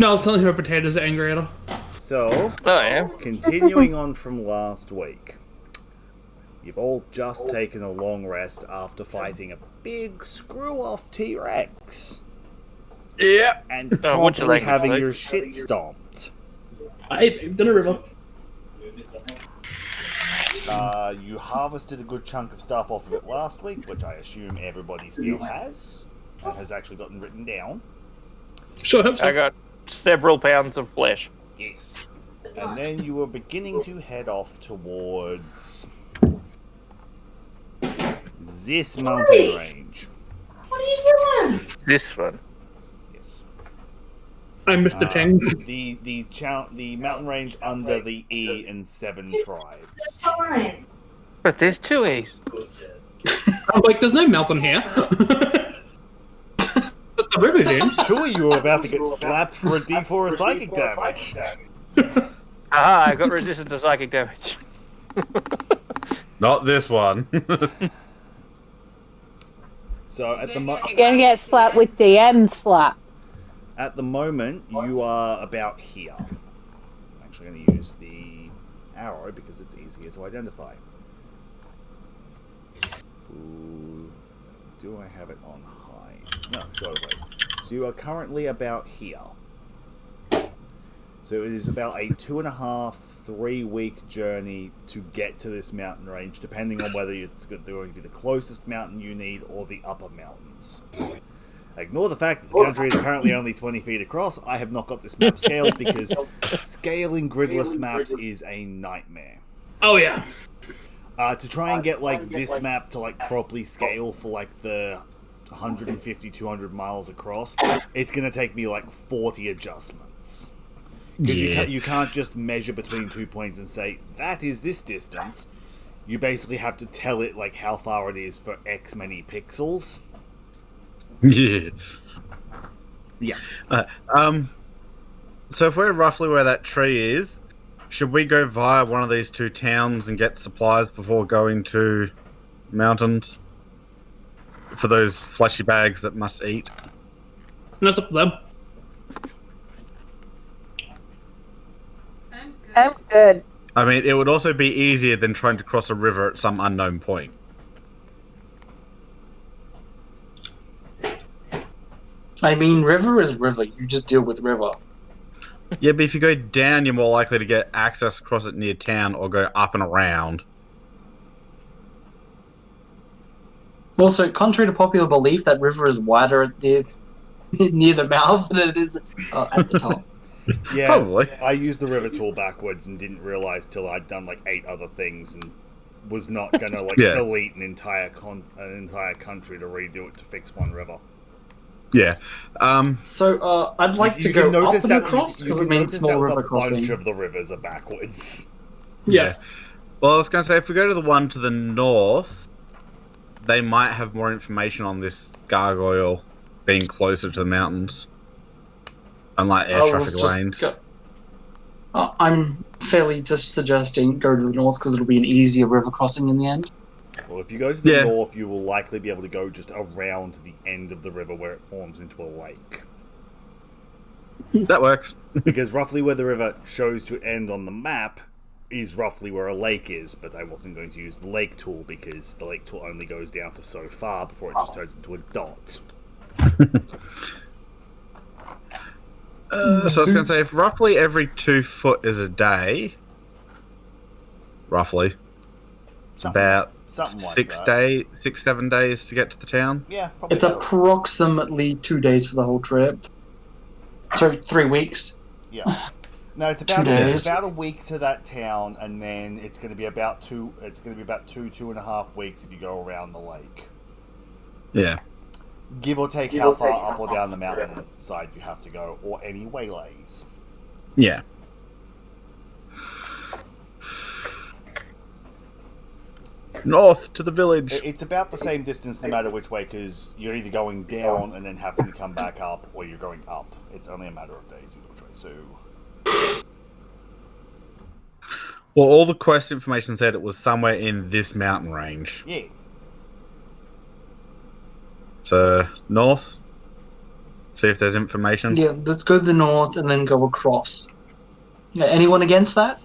No, I was telling her potatoes are angry at her. So, Oh, yeah. continuing on from last week, you've all just taken a long rest after fighting a big screw-off T-Rex. Yeah. And What'd you promptly like, having Luke? your shit stomped. I've done a river. You harvested a good chunk of stuff off of it last week, which I assume everybody still has, and has actually gotten written down. Sure, hope so. I got several pounds of flesh. Yes. And then you were beginning to head off towards this mountain range. What are you doing? This one. Yes. I'm Mr. Ting. The mountain range under the E and 7 tribes. Fine. But there's 2 E's. I'm like, there's no mountain here. But the river did. 2 of you are about to get slapped for a D4 of psychic damage. Aha, I got resistance to psychic damage. Not this one. So at the You're gonna get slapped with DM slap. At the moment, you are about here. I'm actually going to use the arrow because it's easier to identify. Ooh, do I have it on high? No, go away. So you are currently about here. So it is about a 2.5, 3-week journey to get to this mountain range, depending on whether it's going to be the closest mountain you need or the upper mountains. Ignore the fact that the country is apparently only 20 feet across. I have not got this map scaled because scaling gridless maps is a nightmare. Oh, yeah. To try and get like this map to like properly scale for like the 150, 200 miles across, it's going to take me like 40 adjustments. Because you can't just measure between 2 points and say, that is this distance. You basically have to tell it like how far it is for X many pixels. Yeah. Yeah. So if we're roughly where that tree is, should we go via one of these 2 towns and get supplies before going to mountains? For those fleshy bags that must eat? That's up to them. I'm good. I mean, it would also be easier than trying to cross a river at some unknown point. I mean, river is river. You just deal with river. Yeah, but if you go down, you're more likely to get access across it near town or go up and around. Also, contrary to popular belief, that river is wider near the mouth than it is at the top. Yeah, Probably. I used the river tool backwards and didn't realize till I'd done like 8 other things and was not gonna like Yeah. delete an entire country to redo it to fix one river. Yeah. So, I'd like to can go up notice and that across you because can it means notice more that river a bunch crossing. of the rivers are backwards. Yes. Well, I was going to say, if we go to the one to the north, they might have more information on this gargoyle being closer to the mountains. Unlike air traffic lanes. I'm fairly just suggesting go to the north because it'll be an easier river crossing in the end. Well, if you go to the Yeah. north, you will likely be able to go just around the end of the river where it forms into a lake. That works. Because roughly where the river shows to end on the map is roughly where a lake is, but I wasn't going to use the lake tool because the lake tool only goes down to so far before it just turns into a dot. So I was going to say, if roughly every 2 foot is a day, roughly, it's about Something like that. 6-7 days to get to the town. Yeah, probably. It's approximately 2 days for the whole trip. So 3 weeks. Yeah. No, it's 2 about days. it's about a week to that town, and then it's going to be about two. It's going to be about 2.5 weeks if you go around the lake. Yeah. Give or take how far up or down the mountain side you have to go, or any waylays. Yeah. North to the village. It's about the same distance no matter which way, because you're either going down and then having to come back up, or you're going up. It's only a matter of days either which way. So, Well, all the quest information said it was somewhere in this mountain range. yeah. So, north? See if there's information. Yeah, let's go to the north and then go across. Yeah, anyone against that?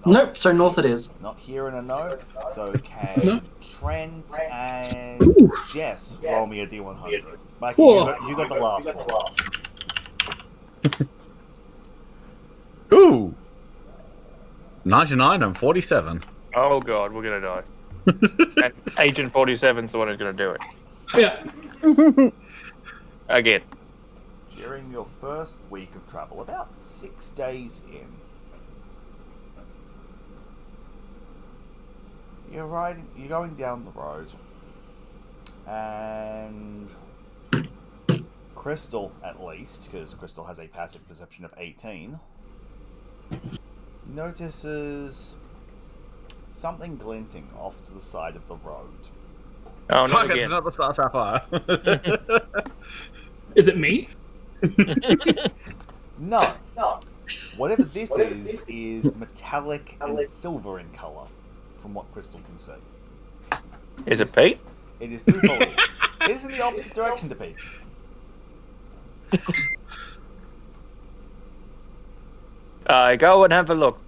Nope, so north it is. Not hearing a no. So can No. Trent and Jess roll me a D100? Mikey, Cool. you got the last one. Ooh! 99 and 47. Oh god, we're gonna die. And Agent 47's the one who's gonna do it. Yeah. Again. During your first week of travel, about 6 days in, you're going down the road, and Crystal, at least, because Crystal has a passive perception of 18, notices something glinting off to the side of the road. Oh, not Fuck, it's again. not the Star Sapphire. Is it me? No. Whatever this is metallic and silver in colour, from what Crystal can see. Is it Pete? It is twofold. It is in the opposite direction to Pete. I go and have a look.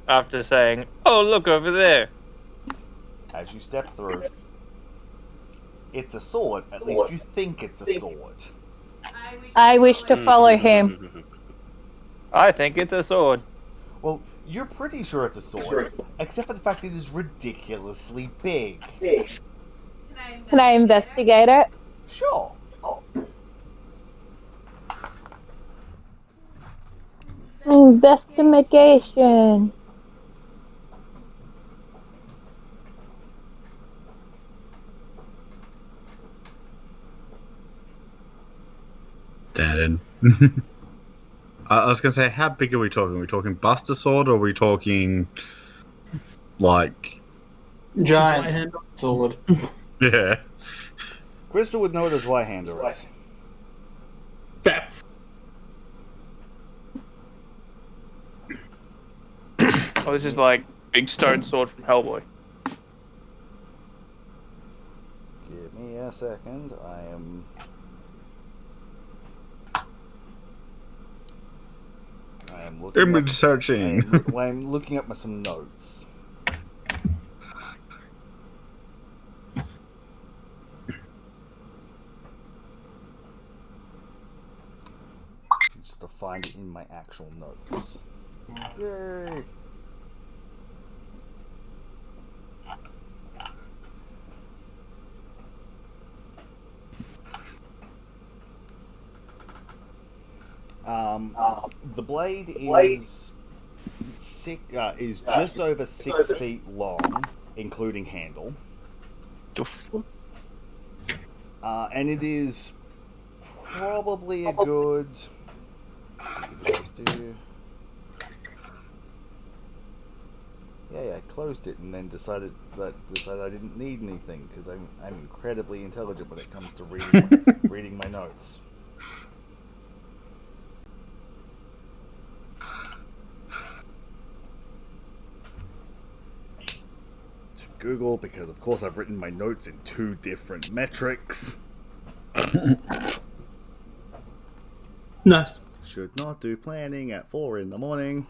After saying, oh, look over there. As you step through, it's a sword. At least you think it's a sword. I wish to follow him. I think it's a sword. Well, you're pretty sure it's a sword, except for the fact it is ridiculously big. Can I investigate it? Sure. Investigation. Dead. I was gonna say, how big are we talking? Are we talking Buster Sword, or are we talking like? Giant sword. Yeah. Crystal would know what his right-hander is. Fair. Oh, this is like big stone sword from Hellboy. Give me a second. I am looking. Image searching. I'm looking up some notes. Just to find it in my actual notes. Yay! The blade is just over 6 feet long, including handle. And it is probably a good. Yeah, I closed it and then decided I didn't need anything because I'm incredibly intelligent when it comes to reading my notes. To Google, because of course I've written my notes in 2 different metrics. Nice. Should not do planning at 4 in the morning.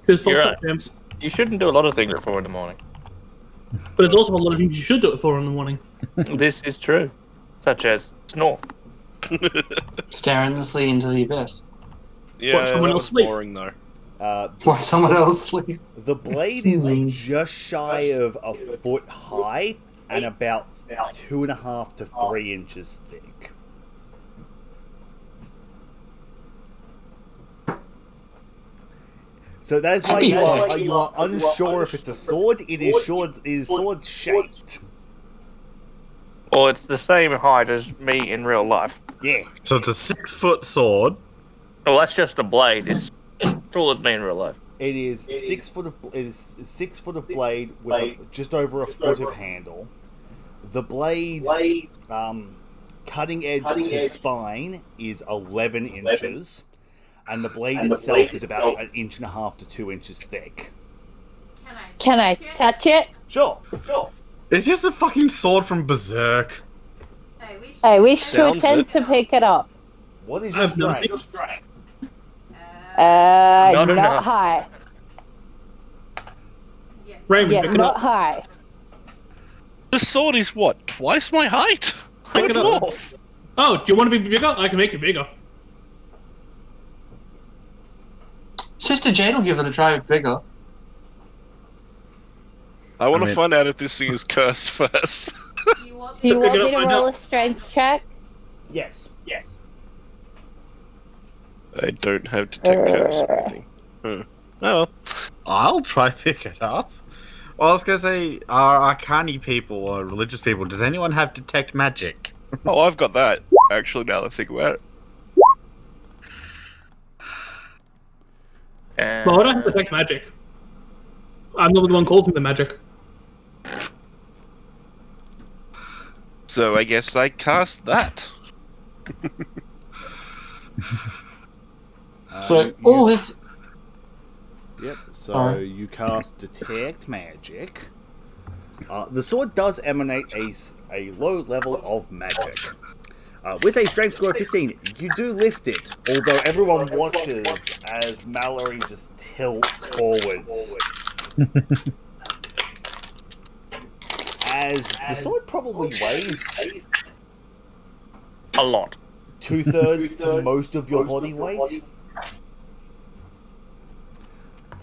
Here's false You're right. James. You shouldn't do a lot of things at 4 in the morning. But there's also a lot of things you should do at 4 in the morning. This is true. Such as snore. Stare endlessly into the abyss. Watch Yeah, someone that else was sleep. boring though. Watch someone else sleep. The blade is just shy of a foot high and about 2.5 to 3 inches thick. So that's why you are unsure if it's a sword. It is sword shaped. Or it's the same height as me in real life. Yeah. So it's a 6-foot sword. Well, that's just the blade. It's as tall as me in real life. It is 6 foot of blade with just over a foot of handle. The blade, cutting edge to spine is 11 inches, and the blade itself is about 1.5 inches to 2 inches thick. Can I touch it? Sure. It's just the fucking sword from Berserk. I wish to Sounds attempt to pick it up. What is your I've no strength? Not Not enough. high. Raymond, Yeah, pick it not up. high. The sword is what? Twice my height? Pick it I'm up. dwarf. Oh, do you want to be bigger? I can make it bigger. Sister Jade will give it a try with bigger. I want I to mean- find out if this thing is cursed first. Do you So want pick it me up to right roll now. a strength check? Yes. I don't have detect curse or anything. Oh well. I'll try pick it up. Well, I was gonna say, are Arcani people or religious people, does anyone have detect magic? Oh, I've got that. Actually, now that I think about it. Well, I don't have to detect magic. I'm not the one causing the magic. So I guess I cast that. So all this. Yep. So Alright. you cast detect magic. The sword does emanate a low level of magic. With a strength score of 15, you do lift it, although everyone watches as Mallory just tilts forwards. As the sword probably weighs A lot. 2/3 to most of your body weight.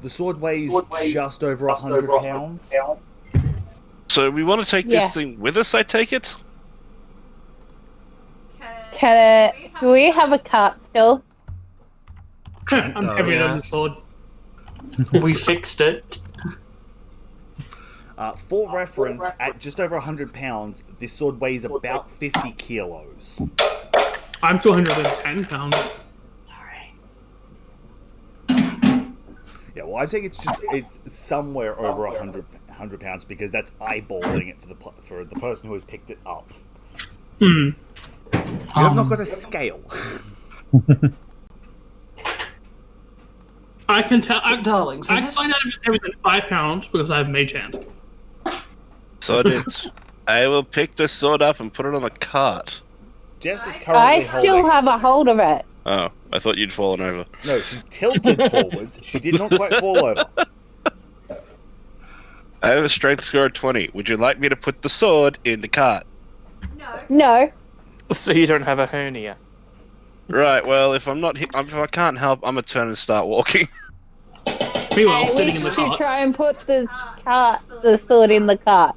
The sword weighs just over 100 pounds. So we want to take Yeah. this thing with us, I take it? Do we have a cart still? I'm Oh, heavier than the yes. sword. We fixed it. For reference, at just over 100 pounds, this sword weighs about 50 kilos. I'm 210 pounds. Yeah, well, I think it's somewhere over 100 pounds because that's eyeballing it for the person who has picked it up. Hmm. You have not got a scale. I can tell. Darling, so I this- find out if it's heavier than 5 pounds because I have mage hand. So I will pick the sword up and put it on the cart. Jess is I currently still holding have it. a hold of it. Oh, I thought you'd fallen over. No, she tilted forwards. She did not quite fall over. I have a strength score of 20. Would you like me to put the sword in the cart? No. So you don't have a hernia. Right, well, if I can't help, I'm gonna turn and start walking. Meanwhile, I sitting wish in the to cart. try and put the sword in the cart.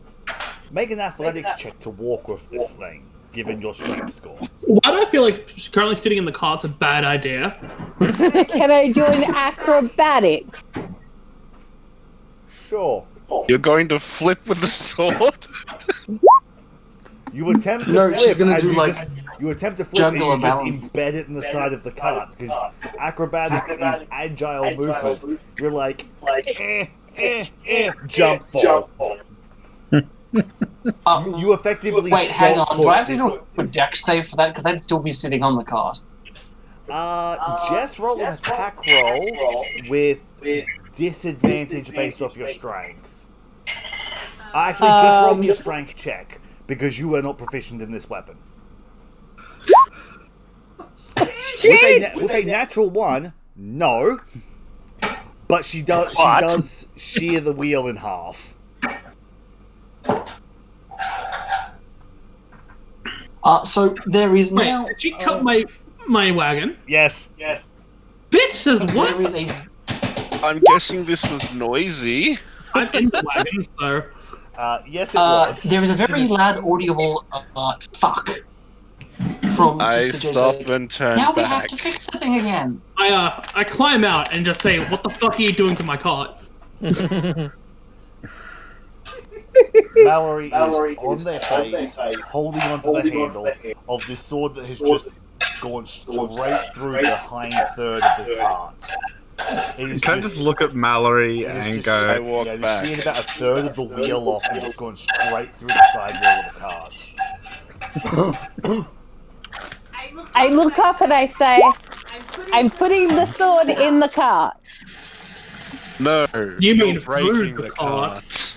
Make an athletics check to walk with this thing, given your strength score. Why do I feel like currently sitting in the cart's a bad idea? Can I join acrobatics? Sure. You're going to flip with the sword? You attempt to No, flip, she's gonna and do, you like, just, you attempt to flip, and juggler you just balance. embed it in the side of the cart because acrobatics is agile movement. You're like, jump fall. You effectively Wait, hang shot on. Do I have to put do a dex save for that? Because I'd still be sitting on the cart. Jess roll an attack roll with disadvantage based off your strength. Actually, just roll me a strength check because you are not proficient in this weapon. With a natural one, no. But she does shear the wheel in half. So there is Wait, now. did she cut my wagon? Yes. Bitch says what? There is a. I'm guessing this was noisy. I'm in the wagon, so. Yes, it was. There is a very loud audible fuck from I Sister stop Jade. and turn Now we have back. to fix the thing again. I climb out and just say, "What the fuck are you doing to my cart?" Mallory is on their face, holding onto the handle of this sword that has just gone straight through the hind third of the cart. It is Can I just look at Mallory it is and just- I go, walk yeah, it's back. sheared about a third of the wheel off and just gone straight through the side wall of the cart. I look up and I say, I'm putting the sword in the cart. No, You you're mean breaking through the the cart. cart.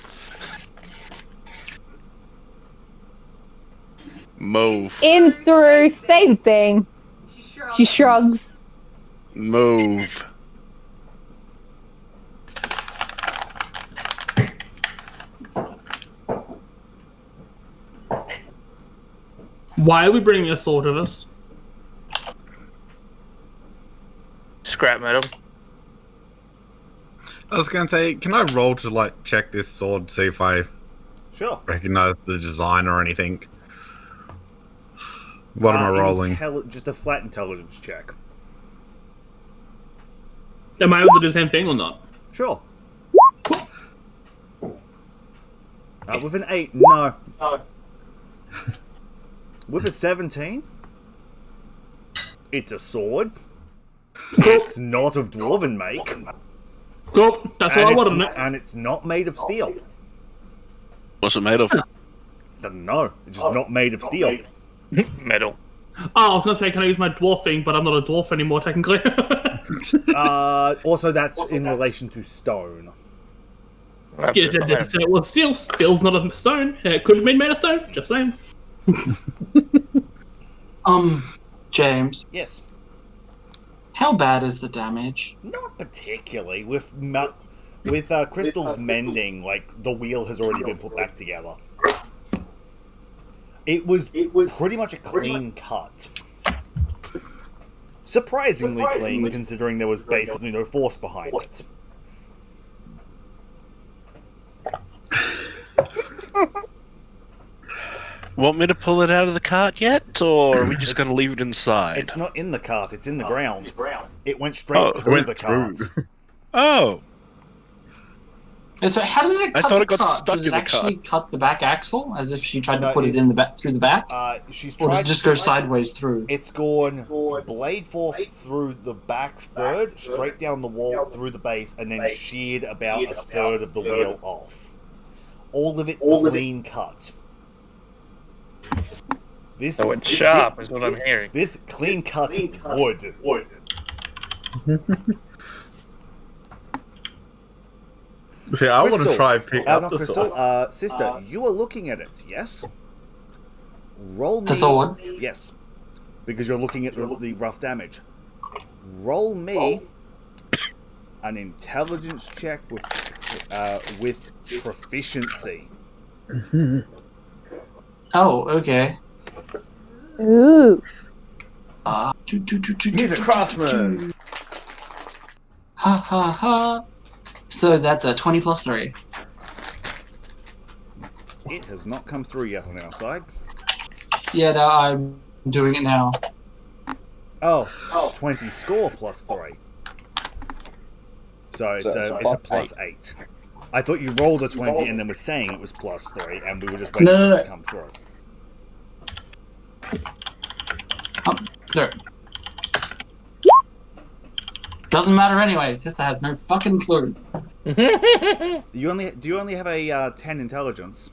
Move. In through, same thing. She shrugs. Move. Why are we bringing a sword with us? Scrap metal. I was going to say, can I roll to like check this sword, see if I Sure. recognize the design or anything? What am I rolling? Just a flat intelligence check. Am I able to do the same thing or not? Sure. With an 8, no. With a 17, it's a sword. It's not of dwarven make. Cool. That's all I wanted to know. And it's not made of steel. What's it made of? Doesn't know. It's just not made of steel. Metal. Oh, I was gonna say, can I use my dwarf thing? But I'm not a dwarf anymore, technically. Also, that's in relation to stone. Yeah, well, steel. Steel's not a stone. It could have been made of stone. Just saying. James, Yes. how bad is the damage? Not particularly. With Crystal's mending, like, the wheel has already been put back together. It was pretty much a clean cut. Surprisingly clean, considering there was basically no force behind it. Want me to pull it out of the cart yet, or are we just going to leave it inside? It's not in the cart, it's in the ground. It went straight through the cart. Oh, And so how did it cut I thought the it got cart? stuck Did in it the actually cut the back axle, as if she tried to No, put it in the back through the back? She's Or did tried it just go sideways through? It's gone blade forth through the back third, straight down the wall through the base, and then sheared about a third of the wheel off. All of it clean cut. This So it's sharp, is what I'm hearing. This clean cut wood. See, I want to Crystal. try and pick up Not the Crystal, sword. sister, you are looking at it, yes? Roll me... The sword? Yes. Because you're looking at the rough damage. Roll me an intelligence check with proficiency. Oh, okay. Ooh. He's a craftsman. Ha ha ha. So that's a 20 plus 3. It has not come through yet on our side. Yeah, no, I'm doing it now. Oh, 20 score plus 3. So it's a plus 8. I thought you rolled a 20 and then was saying it was plus 3, and we were just waiting for it to come through. No. Doesn't matter anyway. Sister has no fucking clue. Do you only have a 10 intelligence?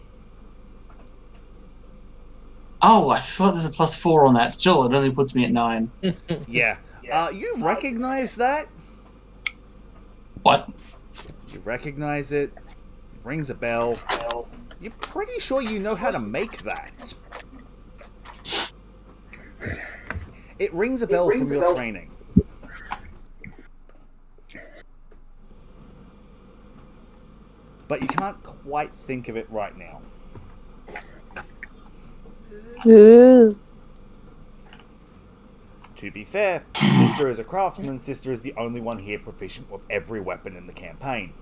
Oh, I thought there's a plus 4 on that. Still, it only puts me at 9. Yeah. You recognize that? What? You recognize it. It rings a bell. You're pretty sure you know how to make that. It rings a bell from your training. But you can't quite think of it right now. Ooh. To be fair, Sister is a craftsman. Sister is the only one here proficient with every weapon in the campaign.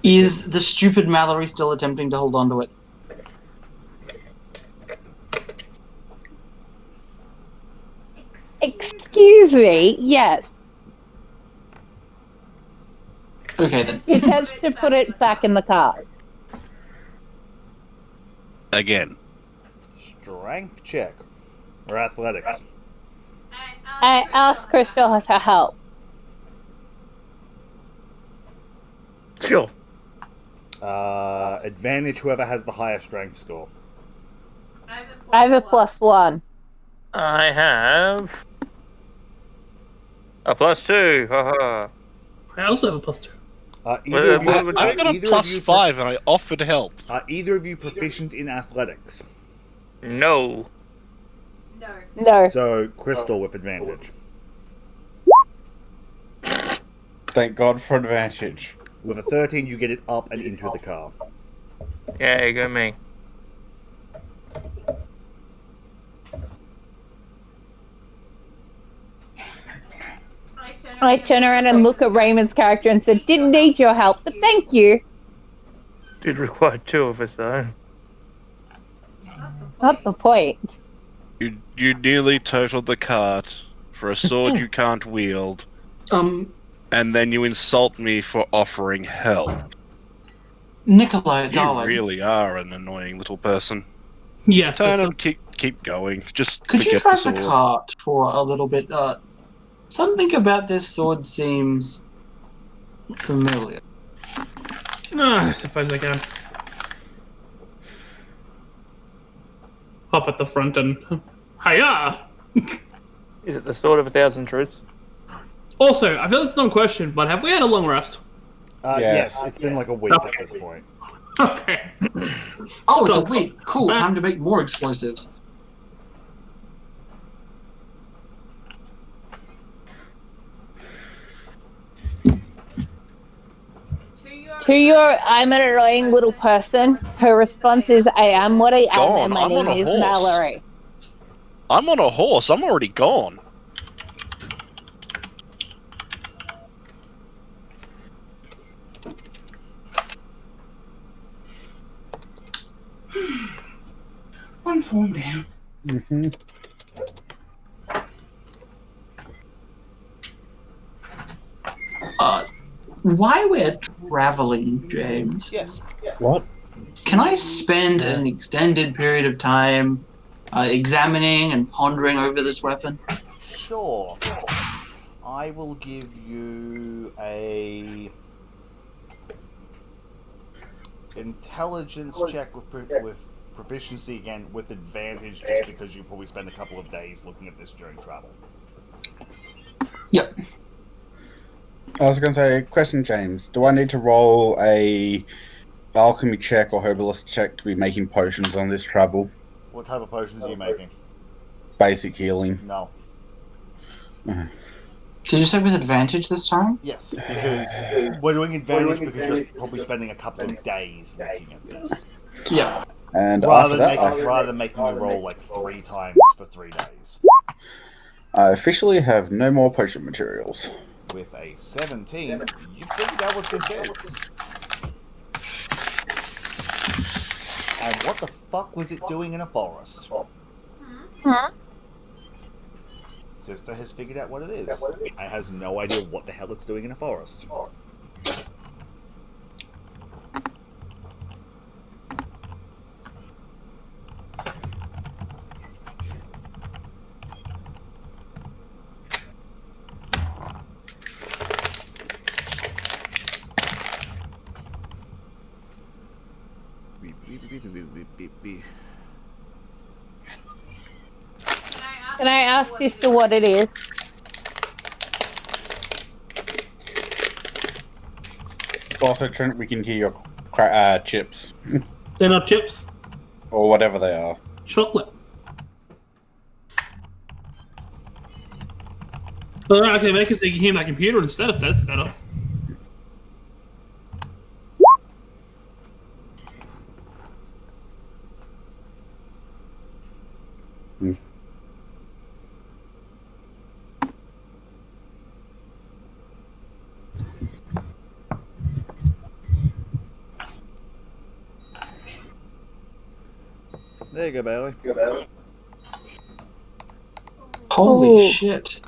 Is the stupid Mallory still attempting to hold on to it? Excuse me. Yes. Okay then. She attempts to put it back in the cart. Again. Strength check. Or athletics. I asked Crystal to help. Sure. Advantage whoever has the higher strength score. I have a +1. I have a +2. Haha. I also have a +2. Either of you, I've got a either of you +5 and I offered help. Are either of you proficient in athletics? No. No. So, Crystal with advantage. Thank God for advantage. With a 13, you get it up and into the car. Yeah, go me. I turn around and look at Raymond's character and said, "Didn't need your help, but thank you." Did require 2 of us though. Not the point. You nearly totaled the cart for a sword you can't wield, and then you insult me for offering help. Nikolai, You darling, really are an annoying little person. Yes. Turn sister. and keep going. Just could you forget drive the the sword. cart for a little bit? Something about this sword seems familiar. I suppose I can. Hop at the front and... Hiya! Is it the sword of 1,000 truths? Also, I feel it's a dumb question, but have we had a long rest? Yes, it's been like a week at this point. Okay. Oh, it's a Stop. week. Cool. Time to make more explosives. To your "I'm an annoying little person," her response is, "I am what I am, Gone. and my I'm on name a is horse." Mallory." I'm on a horse. I'm already gone. One form down. Why we're traveling, James? Yes. What? Can I spend an extended period of time examining and pondering over this weapon? Sure. I will give you a intelligence check with proficiency again with advantage, just because you probably spend a couple of days looking at this during travel. Yep. I was going to say, question, James. Do I need to roll a alchemy check or herbalist check to be making potions on this travel? What type of potions are you making? Basic healing. No. Did you say with advantage this time? Yes, because we're doing advantage because you're probably spending a couple of days looking at this. Yeah. And Rather after that, than making you roll like 3 times for 3 days. I officially have no more potion materials. With a 17, you figured out what this is. And what the fuck was it doing in a forest? Huh? Sister has figured out what it is. And has no idea what the hell it's doing in a forest. Can I ask Sister what it is? Also, Trent, we can hear your chips. They're not chips. Or whatever they are. Chocolate. Alright, okay, make it so you can hear my computer instead if that's better. There you go, Bailey. Holy Oh. shit.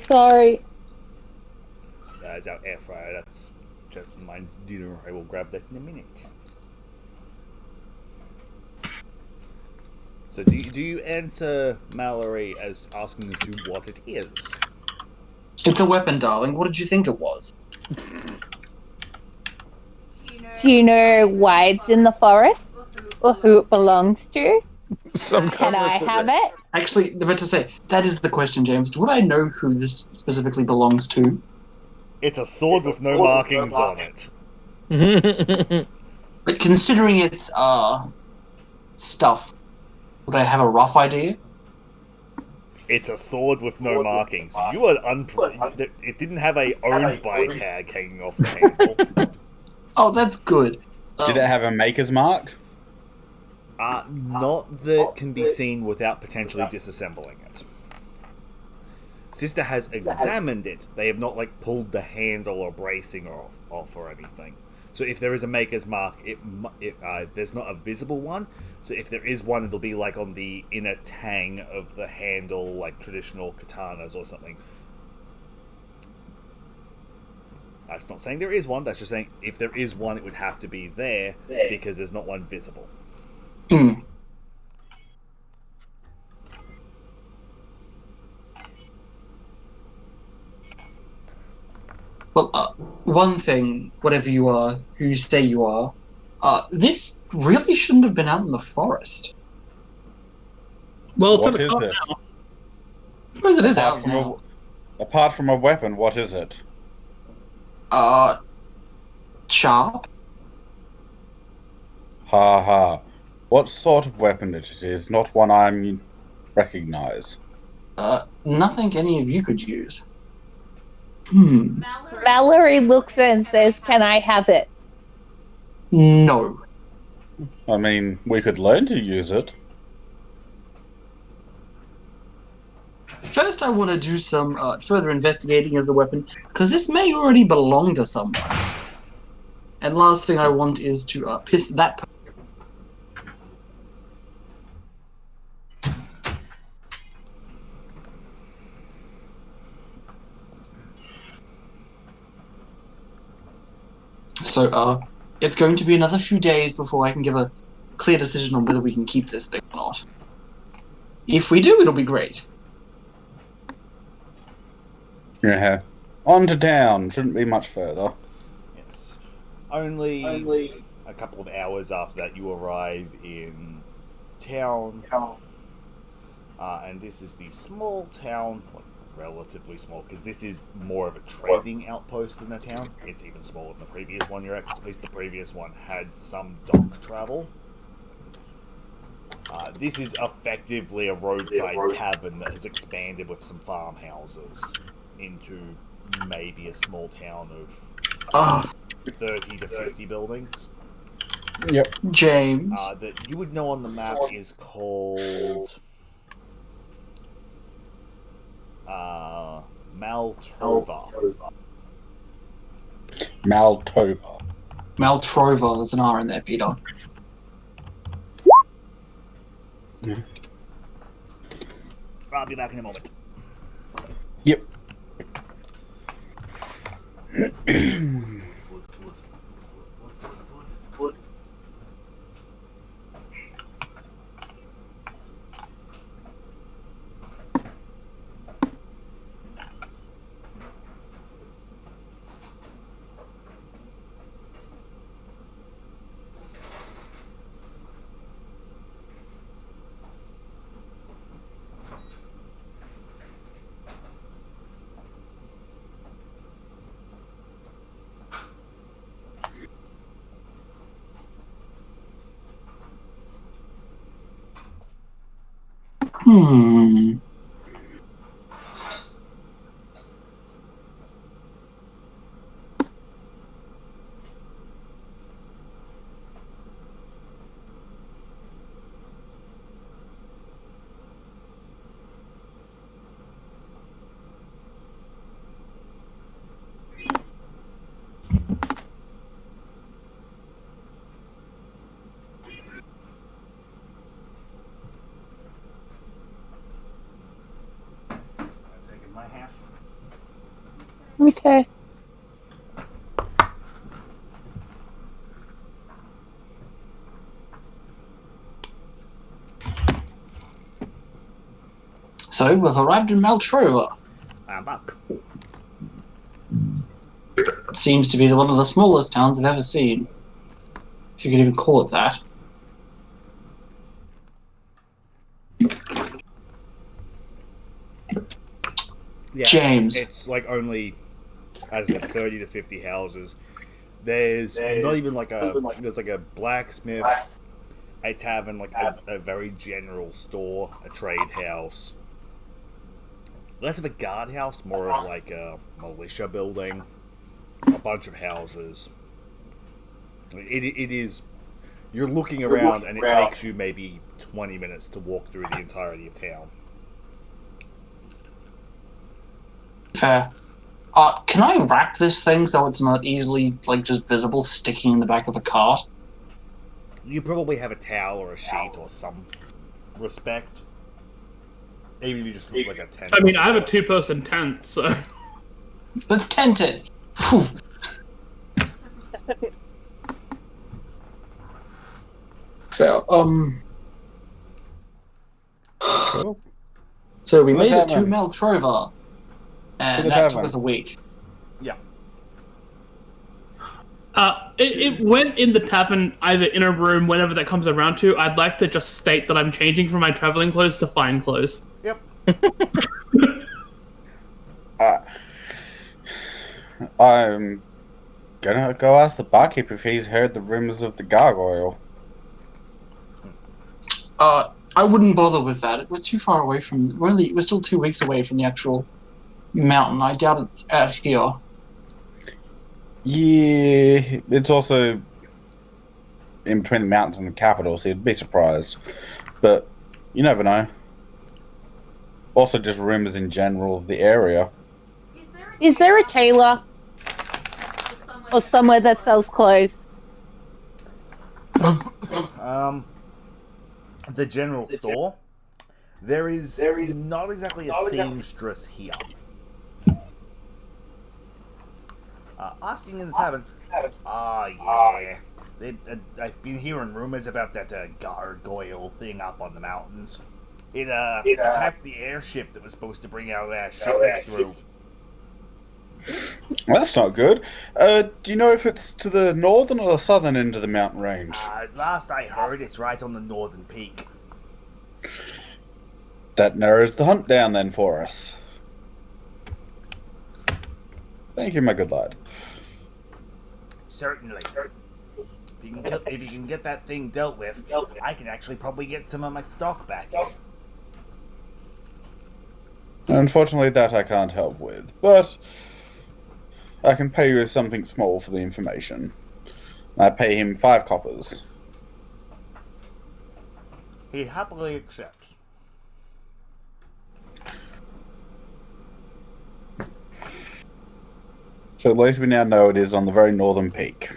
Sorry. It's our air fryer. That's just mine's dinner. I will grab that in a minute. So do you answer Mallory as asking as to what it is? It's a weapon, darling. What did you think it was? Do you know why it's in the forest? Or who it belongs to? Can I have it? Actually, about to say, that is the question, James. Would I know who this specifically belongs to? It's a sword with no markings on it. But considering its stuff, would I have a rough idea? It's a sword with no markings. You are it didn't have a owned by tag hanging off the handle. Oh, that's good. Did it have a maker's mark? Not that can be seen without potentially disassembling it. Sister has examined it. They have not pulled the handle or bracing off or anything. So if there is a maker's mark, there's not a visible one. So if there is one, it'll be on the inner tang of the handle, like traditional katanas or something. That's not saying there is one. That's just saying if there is one, it would have to be there because there's not one visible. Well, one thing, whatever you are, who you say you are, this really shouldn't have been out in the forest. Well, it's What in the is car it? now. Suppose it is out now. Apart from a weapon, what is it? Sharp? Ha ha. What sort of weapon it is, not one I recognize. Nothing any of you could use. Mallory looks and says, "Can I have it?" No. I mean, we could learn to use it. First, I want to do some further investigating of the weapon, because this may already belong to someone. And last thing I want is to piss that person. So, it's going to be another few days before I can give a clear decision on whether we can keep this thing or not. If we do, it'll be great. Yeah. On to town. Shouldn't be much further. Yes. Only a couple of hours after that, you arrive in town. And this is the small town, relatively small, because this is more of a trading outpost than a town. It's even smaller than the previous one you're at least the previous one had some dock travel. This is effectively a roadside tavern that has expanded with some farmhouses into maybe a small town of 30 to 50 buildings. Yep. James. That you would know on the map is called Maltrova. Maltova. Maltrova, there's an R in there, Peter. I'll be back in a moment. Yep. Taking my half. Okay. So, we've arrived in Maltrova. I'm back. Seems to be one of the smallest towns I've ever seen. If you could even call it that. Yeah, James. It's only as in 30 to 50 houses. There's not even like there's like a blacksmith, a tavern, like a very general store, a trade house. Less of a guardhouse, more of like a militia building, a bunch of houses. It is. You're looking around, and it takes you maybe 20 minutes to walk through the entirety of town. Fair. Can I wrap this thing so it's not easily, like, just visible, sticking in the back of a cart? You probably have a towel or a sheet or some respect. Even if you just look like a tent. I mean, I have a 2-person tent, so... Let's tent it! Whew. So, Cool. So we To the made it to tavern. Meltrova, and the that took tavern. us a week. Yeah. It went in the tavern, either in a room, whenever that comes around to. I'd like to just state that I'm changing from my traveling clothes to fine clothes. Yep. I'm gonna go ask the barkeep if he's heard the rumors of the gargoyle. I wouldn't bother with that. We're too far away from. We're still 2 weeks away from the actual mountain. I doubt it's out here. Yeah, it's also in between the mountains and the capital, so you'd be surprised. But you never know. Also, just rumors in general of the area. Is there a tailor or somewhere that sells clothes? The general store. There is not exactly a seamstress here. Asking in the tavern. Yeah. I've been hearing rumors about that gargoyle thing up on the mountains. It attacked the airship that was supposed to bring our shipment through. Well, that's not good. Do you know if it's to the northern or the southern end of the mountain range? Last I heard, it's right on the northern peak. That narrows the hunt down then for us. Thank you, my good lad. Certainly. If you can get that thing dealt with, I can actually probably get some of my stock back. Unfortunately, that I can't help with, but I can pay you something small for the information. I pay him 5 coppers. He happily accepts. So at least we now know it is on the very northern peak.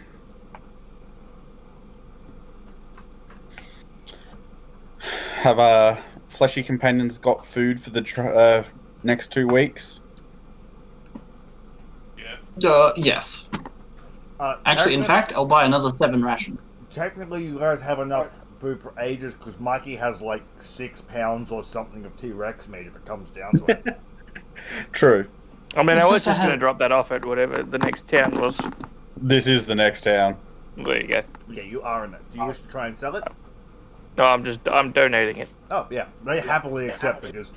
Have our fleshy companions got food for the next 2 weeks? Yes. Actually, in fact, I'll buy another 7 ration. Technically, you guys have enough food for ages because Mikey has like 6 pounds or something of T-Rex meat if it comes down to it. True. I mean, It's I was just just a going to drop that off at whatever the next town was. This is the next town. There you go. Yeah, you are in it. Do you wish to try and sell it? No, I'm donating it. Oh, yeah. They happily accept because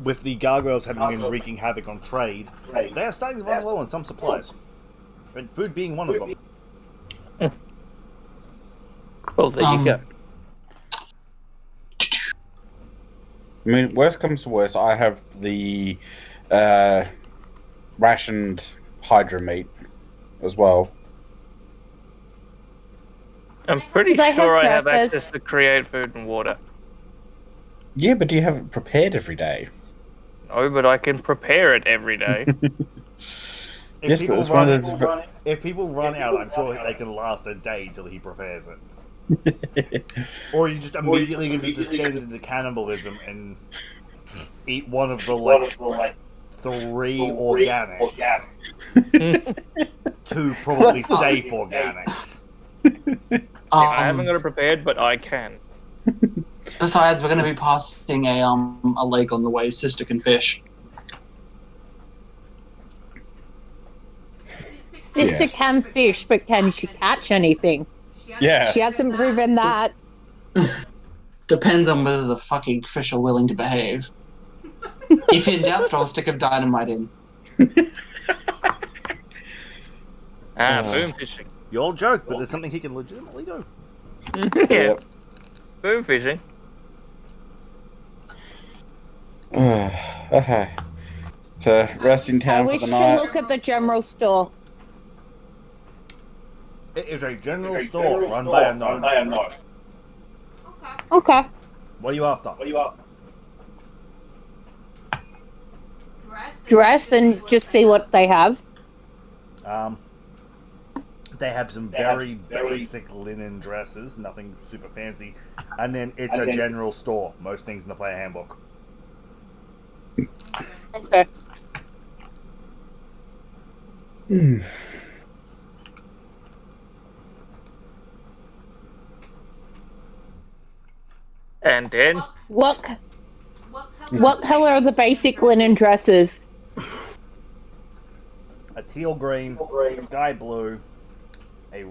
with the gargoyles having been wreaking havoc on trade, they are starting to run low on some supplies. And food being one of them. Well, there you go. I mean, worst comes to worst, I have the rationed Hydra meat as well. I'm pretty I have sure I have breakfast. access to create food and water. Yeah, but do you have it prepared every day? No, but I can prepare it every day. Yes, but it's one of those... If people run out, I'm sure they can last a day till he prepares it. Or you just immediately going to descend into cannibalism and eat one of the like 3 organics. 2 probably safe organics. I haven't got it prepared, but I can. Besides, we're going to be passing a lake on the way. Sister can fish. Sister Yes. can fish, but can she catch anything? Yes. She hasn't proven that. Depends on whether the fucking fish are willing to behave. If in doubt, throw a stick of dynamite in. Boom fishing. You all joke, but there's something he can legitimately do. Yeah. Boom fishing. Okay. So, rest in I town for wish the to night. look at the general store. It is a general store run by a gnome. Okay. What are you after? Dress and just see what they have. They have some very basic linen dresses, nothing super fancy. And then it's a general store. Most things in the player handbook. Okay. And then What color are the basic linen dresses? A teal green, a sky blue, a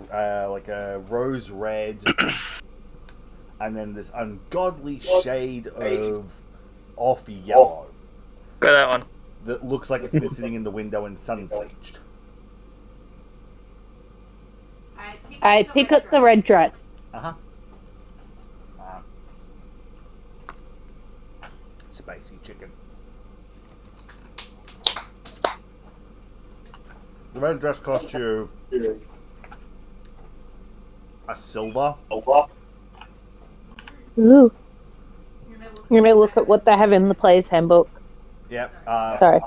like a rose red, and then this ungodly shade of off yellow got that one. that looks like it's been sitting in the window and sun bleached. I pick up the red dress. Spicy chicken. The red dress costs you a silver. Ooh. You're gonna look at what they have in the player's handbook. Yep. Sorry.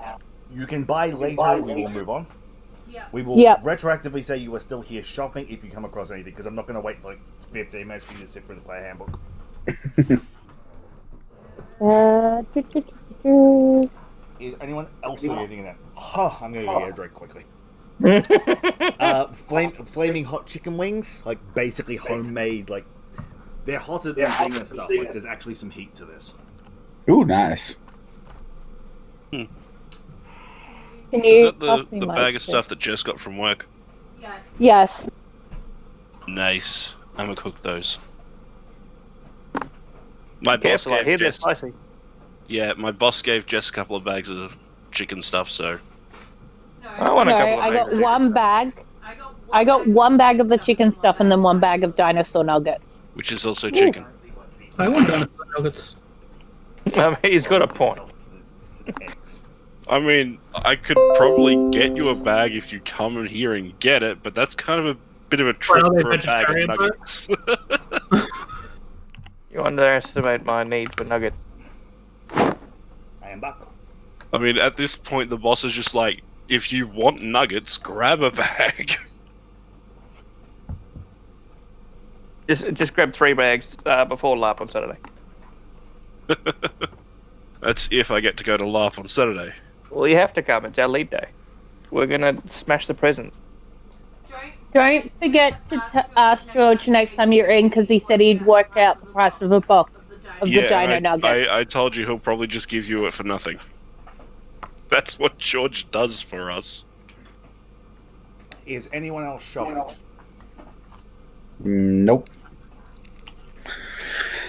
You can buy later. We will move on. We will retroactively say you are still here shopping if you come across anything, because I'm not going to wait like 15 minutes for you to sit through the player handbook. Is anyone else doing anything in that? I'm going to go get a drink quickly. Flaming hot chicken wings, like basically homemade, like they're hotter than Zinger stuff. Like there's actually some heat to this. Ooh, nice. Is that the bag of stuff that Jess got from work? Yes. Nice. I'm gonna cook those. My boss Careful, I gave hear they're Jess. spicy. Yeah, my boss gave Jess a couple of bags of chicken stuff, so. I want a couple of I got bags. one bag. I got one bag of the chicken stuff and then one bag of dinosaur nuggets. Which is also chicken. I want dinosaur nuggets. I mean, he's got a point. I mean, I could probably get you a bag if you come in here and get it, but that's kind of a bit of a trick Are they for a bag of vegetarian, bro? nuggets. You underestimate my need for nuggets. I am back. I mean, at this point, the boss is just like, if you want nuggets, grab a bag. Just grab 3 bags before LARP on Saturday. That's if I get to go to LARP on Saturday. Well, you have to come. It's our lead day. We're gonna smash the presents. Don't forget to ask George next time you're in, because he said he'd work out the price of a box of the dino nuggets. I told you he'll probably just give you it for nothing. That's what George does for us. Is anyone else shopping? Nope.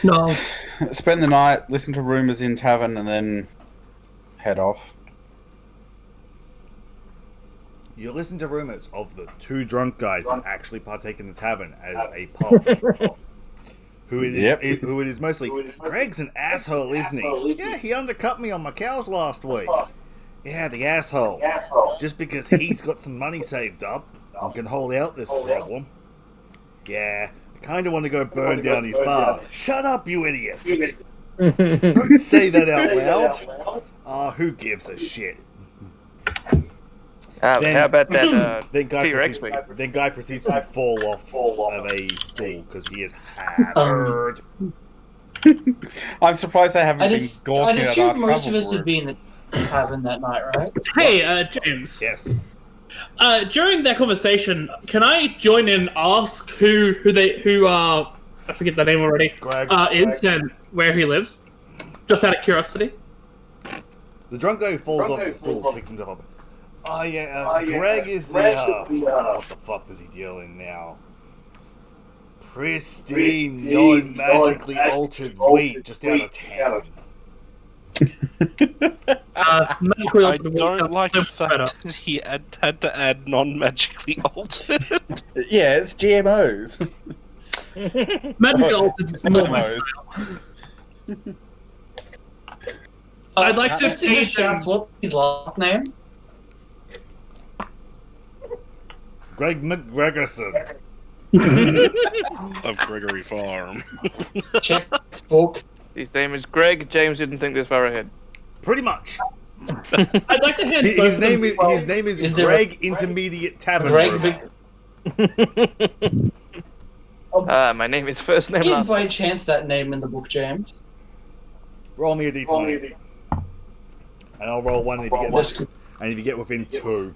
No. Spend the night, listen to rumours in tavern, and then head off. You listen to rumors of the 2 drunk guys that actually partake in the tavern as a pub. Who it is mostly, Greg's an asshole, isn't he? Yeah, he undercut me on my cows last week. Yeah, the asshole. Just because he's got some money saved up and can hold out this problem. Yeah, I kind of want to go burn down his bar. Shut up, you idiots! Don't say that out loud. Who gives a shit? How about that Then T-Rex guy proceeds to fall off of a stool because he is hammered. I'm surprised they haven't been gawking I'd at our assume most travel of us would group. be in the tavern that night, right? Hey, James. Yes. During that conversation, can I join in and ask who I forget the name already, Greg. is and where he lives? Just out of curiosity. The drunk guy who falls off the stool picks himself up. Oh yeah, Greg is the, what the fuck does he deal in now? Pristine, non-magically altered wheat just out of town. Magically I altered don't sounds like so the much fact better. that he had to add non-magically altered. Yeah, it's GMOs. Magically altered is more GMOs. I'd like to just see shouts what's his last name? Greg McGregorson. Of Gregory Farm. Checkbook. His name is Greg. James didn't think this far ahead. Pretty much. I'd like to hand both His of name them is well. his name is Is there Greg Intermediate Tavern. Greg Room. My name is first name Is last. by chance that name in the book, James? Roll me a d20. And I'll roll one if you get and if you get within 2.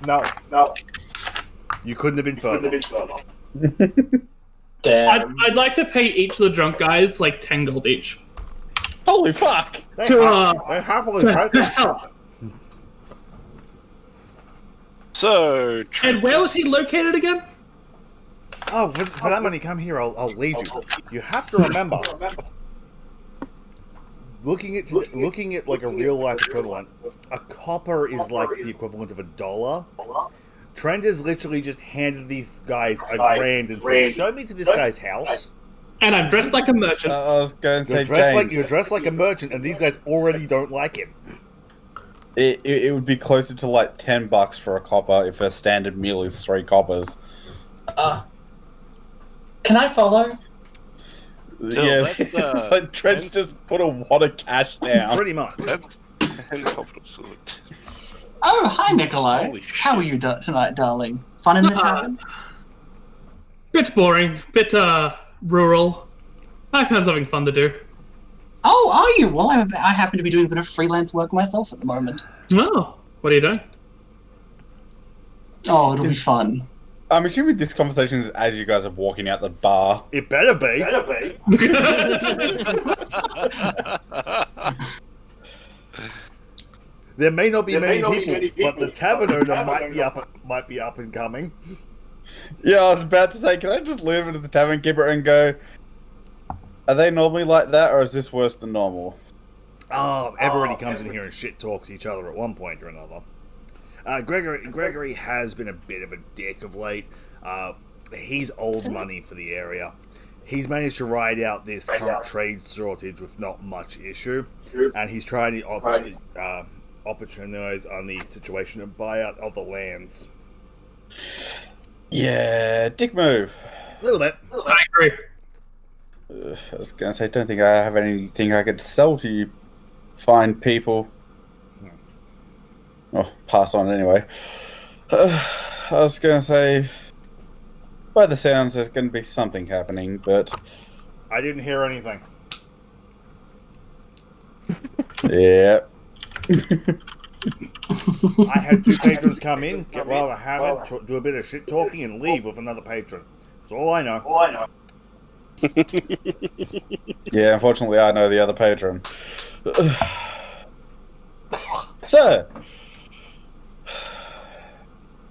No. You couldn't have been further. Damn. I'd like to pay each of the drunk guys like 10 gold each. Holy fuck! They To happily to take it. help. So, And where was he located again? Oh, for that money, come here. I'll lead you. You have to remember, looking at like a real life equivalent, a copper is like the equivalent of $1. Trent has literally just handed these guys a grand and said, "Show me to this guy's house." And I'm dressed like a merchant. I was going to say, You're dressed like a merchant, and these guys already don't like him. It would be closer to like $10 for a copper if a standard meal is 3 coppers. Can I follow? Yeah, that's, it's like Trent's just put a wad of cash down. Pretty much. that's 10 coppers. Oh, hi, Nikolai. Holy shit. How are you tonight, darling? Fun in the tavern? Bit boring, bit rural. I found something fun to do. Oh, are you? Well, I happen to be doing a bit of freelance work myself at the moment. Oh, what are you doing? Oh, it'll be fun. I'm assuming this conversation is as you guys are walking out the bar. It better be. There may not be many people, but the tavern owner might be up and coming. Yeah, I was about to say, can I just leave it at the tavern keeper and go, are they normally like that, or is this worse than normal? Oh, everybody comes in here and shit talks each other at one point or another. Gregory has been a bit of a dick of late. He's old money for the area. He's managed to ride out this current trade shortage with not much issue, and he's trying to opportunize on the situation and buy out other lands. Yeah, dick move. A little bit. I agree. I was going to say, don't think I have anything I could sell to you fine people. Oh, pass on anyway. I was going to say, by the sounds, there's going to be something happening, but... I didn't hear anything. Yeah. I had 2 patrons come in, get rather hammered, do a bit of shit talking, and leave with another patron. That's all I know. Yeah, unfortunately, I know the other patron. So,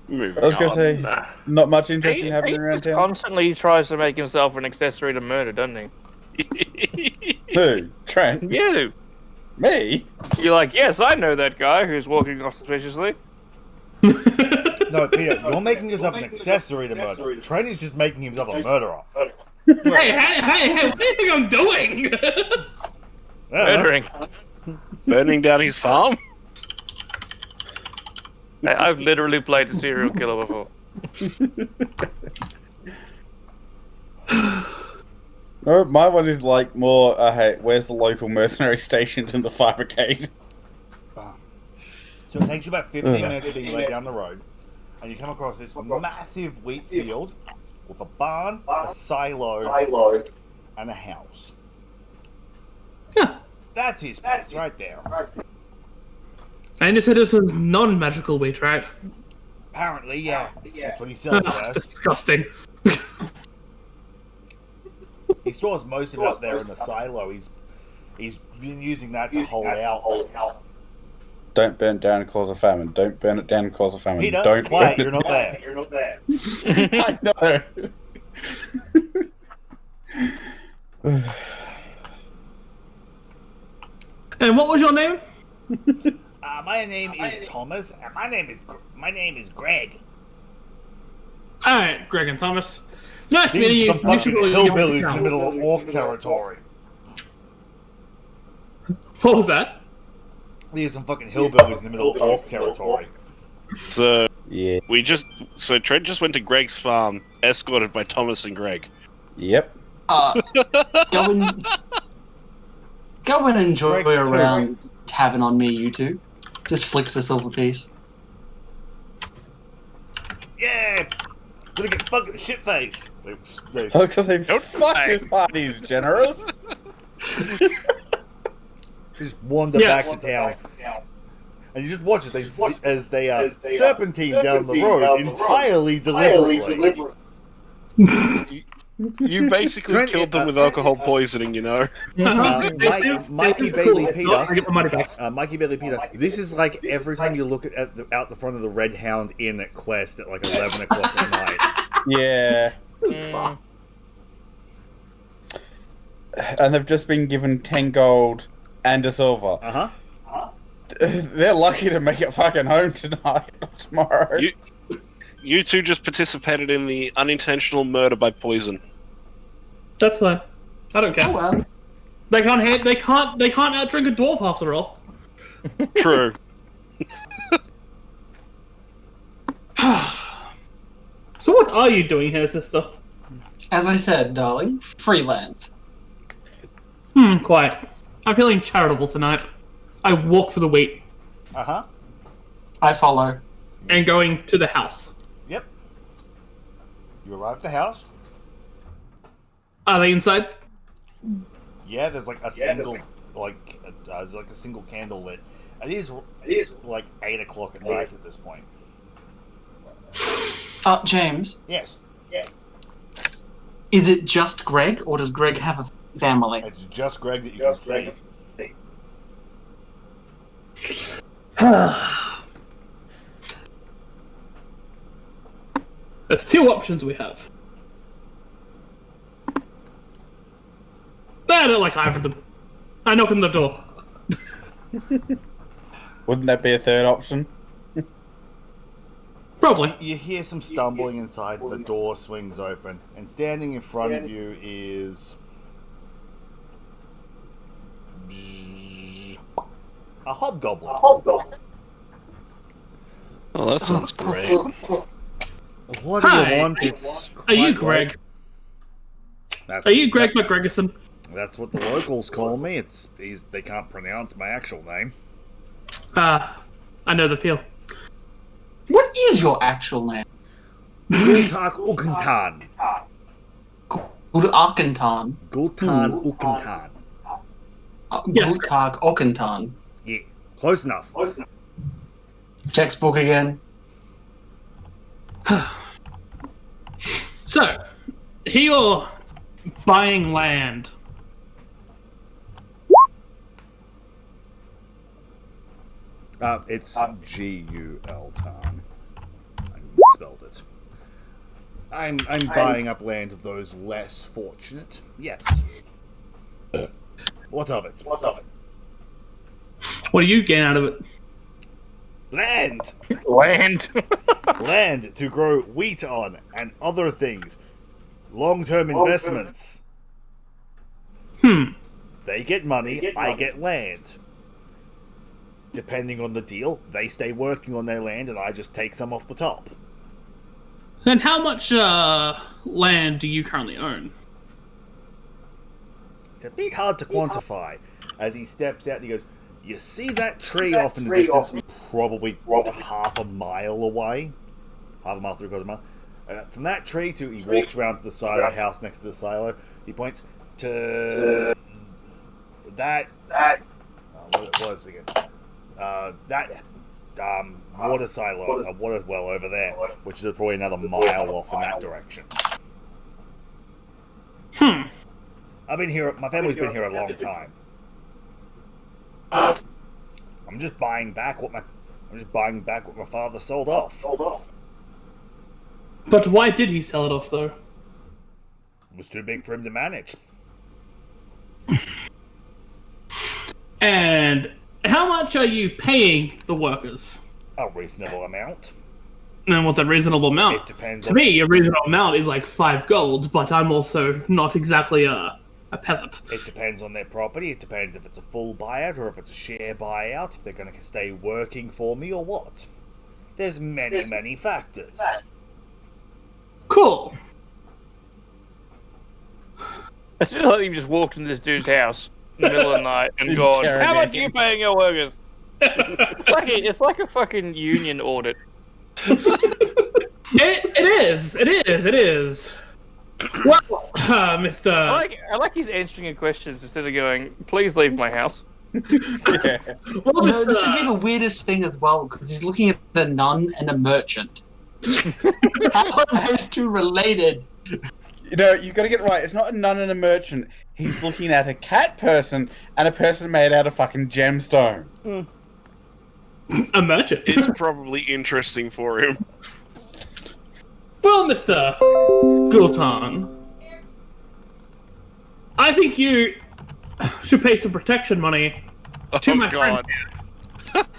Moving I was going to say, on. not much interesting happening around He town. constantly tries to make himself an accessory to murder, doesn't he? Who? Trent? You. Me? You're like, yes, I know that guy who's walking off suspiciously. No, Peter, you're making yourself an accessory to murder. Trent is just making himself a murderer. Hey, what do you think I'm doing? Murdering. Burning down his farm? Hey, I've literally played a serial killer before. No, my one is like more, hey, where's the local mercenary stationed in the fire brigade? So it takes you about 15 minutes being led down the road, and you come across this massive wheat field with a barn, a silo, and a house. Yeah. That's his place right there. And you said this was non-magical wheat, right? Apparently, yeah. That's what he sells first. Disgusting. He stores most of it up there in the silo. He's been using that to hold out. Don't burn it down and cause a famine. Don't burn it down and cause a famine. Peter, Don't quiet, burn it you're not there. I know. And what was your name? My name is Thomas, and my name is Greg. All right, Greg and Thomas. Nice meeting These you. are some You should fucking really go to hillbillies in town. the middle of orc territory. What was that? These are some fucking hillbillies in the middle of orc territory. So Yeah. Trent just went to Greg's farm, escorted by Thomas and Greg. Yep. Go and enjoy Greg, a round tavern on me, you two. Just flicks a silver piece. Yeah! Gonna get fucking shit-faced. I was gonna say, fuck, this party's generous. Just wander Yes. back to town. And you just watch as they serpentine down the road entirely deliberately. You basically Trent, killed them with alcohol poisoning, you know? Mikey Bailey Peter. I get my money back. Mikey Bailey Peter. This is like every time you look out the front of the Red Hound Inn at Quest at like 11 o'clock at night. Yeah. And they've just been given 10 gold and a silver. Uh-huh. They're lucky to make it fucking home tonight or tomorrow. You two just participated in the unintentional murder by poison. That's fine. I don't care. Oh well. They can't outdrink a dwarf after all. True. So what are you doing here, sister? As I said, darling, freelance. Quiet. I'm feeling charitable tonight. I walk for the wheat Uh-huh. I follow. and going to the house. Yep. You arrive at the house. Are they inside? Yeah, there's like a single, there's like a single candle lit. It is like 8 o'clock at night at this point. James, Yes, is it just Greg, or does Greg have a family? it's just Greg that you can see. There's two options we have. I don't like either of them. I knock on the door. Wouldn't that be a third option? Probably. You hear some stumbling inside, the door swings open, and standing in front of you is a hobgoblin. Oh, that sounds great. What do Hi. you want? It's Are you quite Greg? That's, Are you Greg McGregorson? That's what the locals call me. They can't pronounce my actual name. I know the feel. What is your actual name? Gultak Ukentan. Gul'akentan. Gultan Ukentan. Yes. Gul'tak Okentan. Yeah, close enough. Textbook again. So, here you're buying land. It's Gul Tan. I misspelled it. I'm buying up land of those less fortunate. Yes. What of it? What do you gain out of it? Land! Land. Land to grow wheat on and other things. Long-term investments. They get money, I get land. Depending on the deal, they stay working on their land and I just take some off the top. And how much land do you currently own? It's a bit hard to quantify. As he steps out and he goes, you see that tree off in the distance, probably half a mile away? Half a mile, 3/4 mile. From that tree to, he walks around to the side of the house next to the silo. He points to that. What was it again? That water silo, a water well over there, which is probably another mile off in that direction. I've been here. My family's been here a long time. I'm just buying back what my father sold off. But why did he sell it off, though? It was too big for him to manage. And how much are you paying the workers? A reasonable amount. And what's a reasonable amount? It depends. To me, a reasonable amount is like 5 gold, but I'm also not exactly a peasant. It depends on their property. It depends if it's a full buyout or if it's a share buyout, if they're going to stay working for me or what. There's many factors. Cool. I feel like you just walked into this dude's house in the middle of the night and gone, how much are you paying your workers? It's like a fucking union audit. It is. Well, Mr. I like his answering questions instead of going, please leave my house. Well, No, this would be the weirdest thing as well, because he's looking at a nun and a merchant. How are those two related? You know, you gotta get it right. It's not a nun and a merchant. He's looking at a cat person and a person made out of fucking gemstone. A merchant. It's probably interesting for him. Well, Mr. Gultan, I think you should pay some protection money to my friend.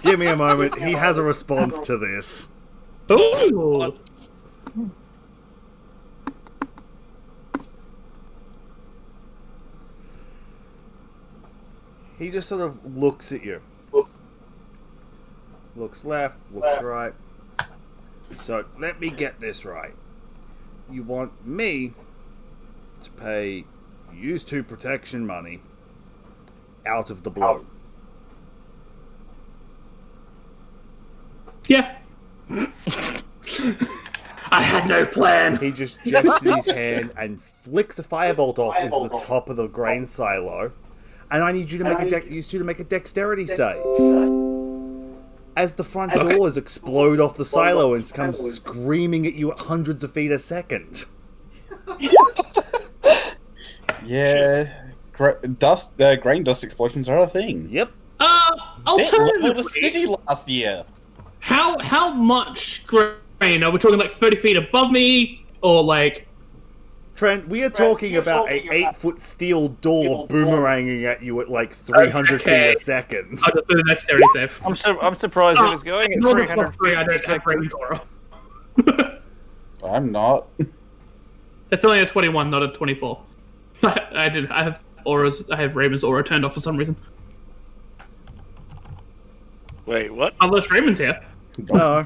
Give me a moment. He has a response to this. Ooh. He just sort of looks at you. Looks left, looks right. So, let me get this right. You want me to pay use 2 protection money out of the blow. Yeah. I had no plan. He just gestures his hand and flicks a firebolt off into the top of the grain silo. And I need you to make a dexterity save. As the front doors explode off the silo and come screaming at you at hundreds of feet a second. Yeah, grain dust explosions are a thing. Yep. It leveled a city Alternatively, last year. how much grain? Are we talking like 30 feet above me? Or like... Trent, we are talking about a 8-foot steel door boomeranging at you at like 300 feet a second. I'll just do the dexterity save. I'm surprised it was going at 300 I don't feet. have Raven's aura. I'm not. It's only a 21, not a 24. I have auras. I have Raven's aura turned off for some reason. Wait, what? Unless Raven's here. No.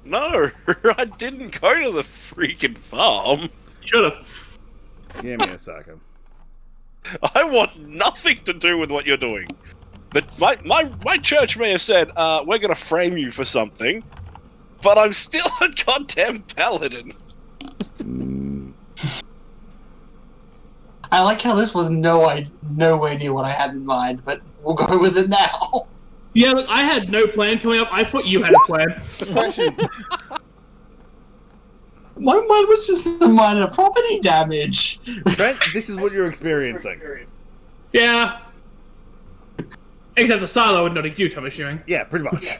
No, I didn't go to the freaking farm. Should have. Give me a second. I want nothing to do with what you're doing. But my church may have said, we're gonna frame you for something, but I'm still a goddamn paladin. I like how this was nowhere near what I had in mind, but we'll go with it now. Yeah, look, I had no plan coming up. I thought you had a plan. Question. My mind was just the minor property damage. Trent, this is what you're experiencing. Yeah. Except the silo and not a ute, I'm assuming. Yeah, pretty much.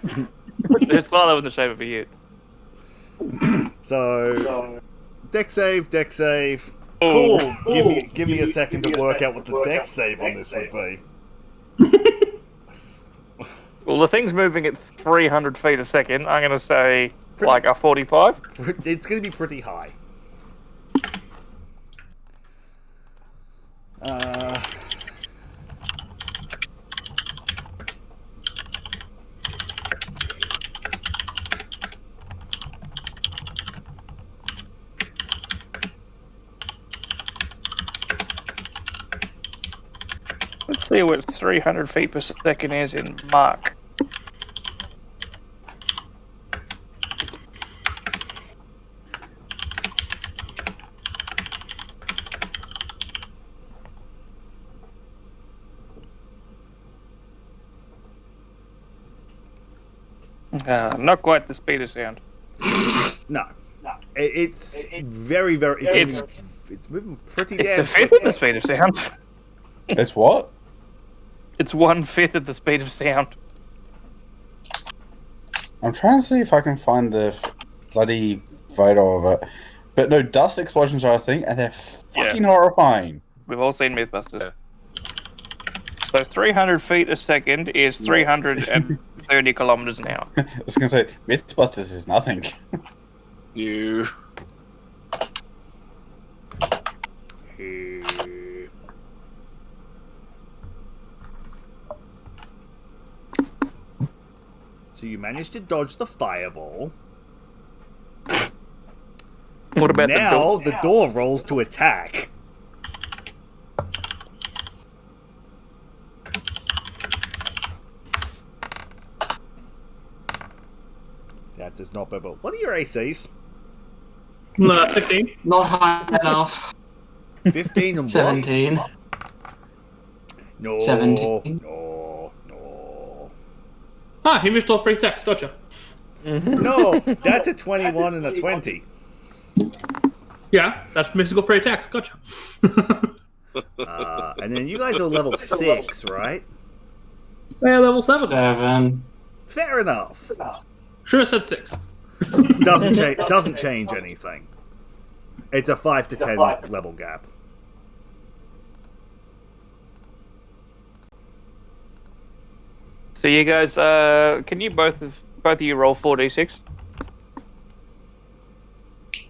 It's silo in the shape of a ute. So, deck save. Oh. Cool. Give me a second to work out what the deck save on this would be. Well, the thing's moving at 300 feet a second. I'm going to say, like, a 45. It's going to be pretty high. Let's see what 300 feet per second is in Mark. Not quite the speed of sound. No. It's very, very... It's moving pretty It's damn a fifth quick. of the speed of sound. It's what? It's 1/5 of the speed of sound. I'm trying to see if I can find the bloody photo of it. But no, dust explosions are a thing, and they're fucking horrifying. We've all seen Mythbusters. So 300 feet a second is 330 kilometers an hour. I was gonna say, Mythbusters is nothing. You. So you managed to dodge the fireball. What about Now the door? the door rolls to attack. That does not bubble. What are your ACs? 15. Not high enough. 15 and what? 17. No. 17. No. Ah, he missed all free text. Gotcha. No, that's a 21 and a 20. Yeah, that's mystical free text. Gotcha. And then you guys are level 6, right? Yeah, level 7. 7. Fair enough. Should have said 6. Doesn't change anything. It's a 5 to 10 level gap. So you guys, can you both of you roll 4d6?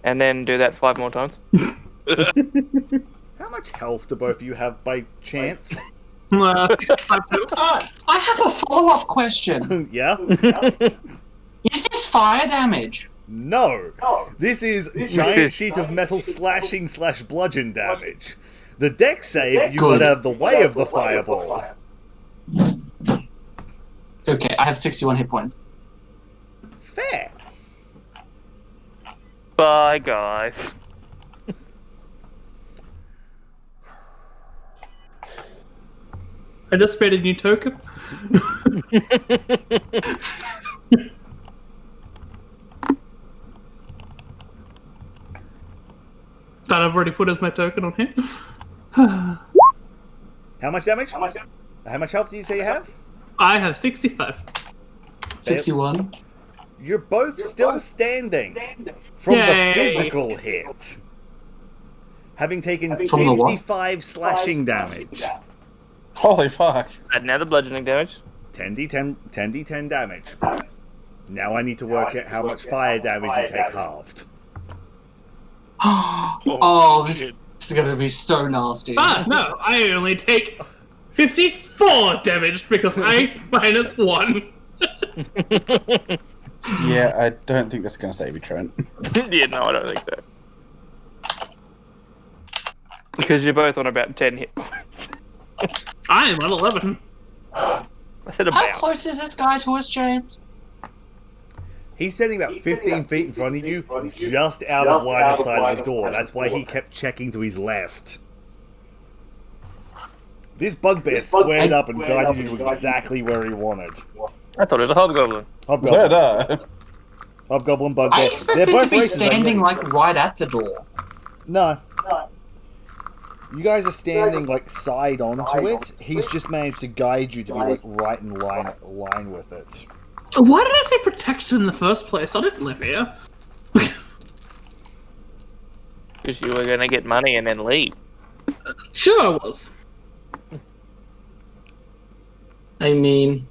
And then do that 5 more times? How much health do both of you have by chance? 65 too. I have a follow-up question. Yeah? Is this fire damage? No. This is giant sheet of metal slashing / bludgeon damage. The deck save, you Good. got out of the way of the fireball. Okay, I have 61 hit points. Fair. Bye, guys. I just made a new token. That I've already put as my token on here. How much damage? How much health do you say you have? I have 65. 61. You're both still standing from Yay. the physical hit. Having taken From the what? 55 slashing damage. Holy fuck. Another bludgeoning damage. 10d10 damage. Now I need to work out how much fire damage you take halved. Oh, this is gonna be so nasty. Ah, no, I only take 54 damage because I minus 1. Yeah, I don't think that's gonna save you, Trent. Yeah, no, I don't think so. Because you're both on about 10 hit points. I am on 11. I said How about. close is this guy to us, James? He's standing about 15 feet in front of you, just out of line of sight of the door. That's why he kept checking to his left. This bugbear squared up and guided you exactly where he wanted. I thought it was a hobgoblin. Hobgoblin. Hobgoblin, I bugbear. They're expected to both be races. standing like right at the door. No. You guys are standing like side onto it. He's just managed to guide you to be like right in line with it. Why did I say protection in the first place? I didn't live here. Because you were going to get money and then leave. Sure I was. I mean,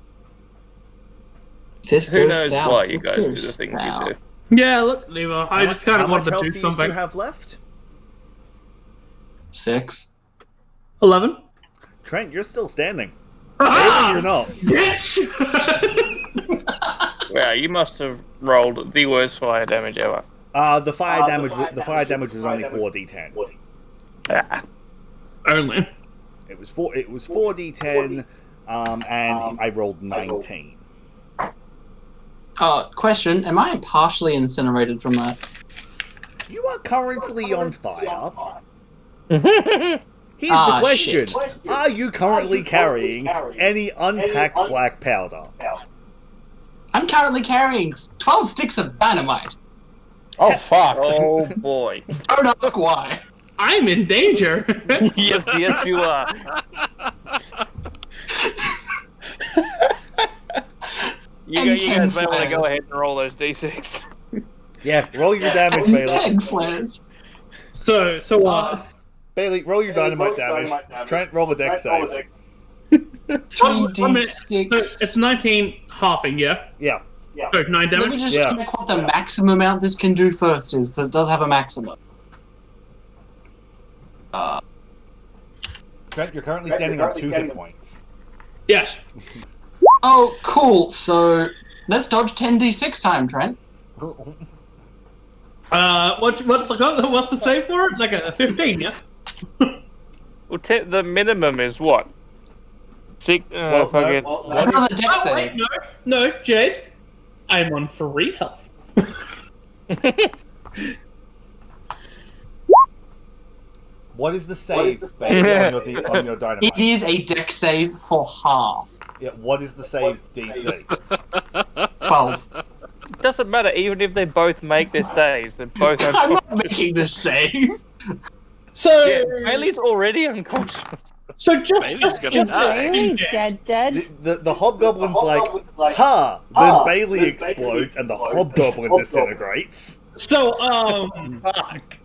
this Who goes knows south. why you this guys do the goes things south. you do. Yeah, look, Nemo, I just kind of wanted to do do you something. have left? 6. 11? Trent, you're still standing. Ah! You're not. Bitch! Wow, you must have rolled the worst fire damage ever. The fire damage was only 4d10. Ah. Only. It was 4d10, and I rolled 19. Question, am I partially incinerated from that? You are currently on fire. Here's the question. Shit. Are you currently carrying any unpacked black powder? I'm currently carrying 12 sticks of dynamite. Oh fuck. Oh boy. Don't ask why. I'm in danger. Yes, yes, you are. You And guys 10 may want to go flares. ahead and roll those d6. Yeah, roll your damage, And Bailey. 10 flares. So what? Bailey, roll your dynamite damage. Trent, roll the deck save. 3d6. So it's 19 halving, yeah? Yeah. So 9 Let damage? me just Yeah. check what the maximum amount this can do first is, because it does have a maximum. Trent, you're currently standing on 2 hit points. Yes. Oh, cool. So let's dodge 10d6 time, Trent. What's the save for it? Like a 15, yeah? Well, the minimum is what? Six. Well, Fucking. That's another dex Oh, wait, save. no, James. I'm on 3 health. What is the save, baby, on your dynamite? It is a dex save for half. Yeah, what is the save DC? 12. It doesn't matter, even if they both make their saves, they both have. I'm not making this save. So, Yeah, Bailey's already unconscious. so Bailey's just gonna die. Bailey's dead. The hobgoblin's like, ha! Then Bailey explodes and the hobgoblin disintegrates. So, Fuck.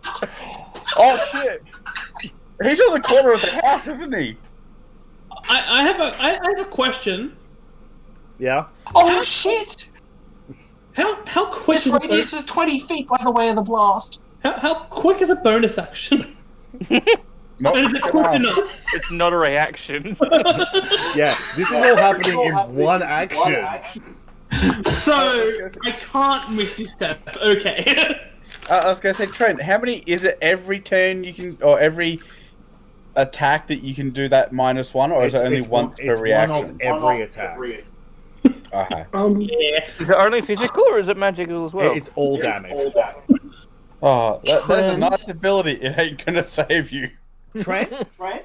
Oh shit. He's on the corner of the house, isn't he? I have a question. Yeah? Oh shit! How quick This is a radius is 20 feet by the way of the blast. how quick is a bonus action? Not And is it quick enough? It's not a reaction. Yeah, this is all happening in one action. So I can't miss this step. Okay. I was gonna say, Trent, how many is it every turn you can, or every attack that you can do that -1, or is it only once per reaction? One of every attack. Okay. Yeah. Is it only physical or is it magical as well? It's all damage. Oh, that's a Trent. nice ability. It ain't gonna save you. Trent,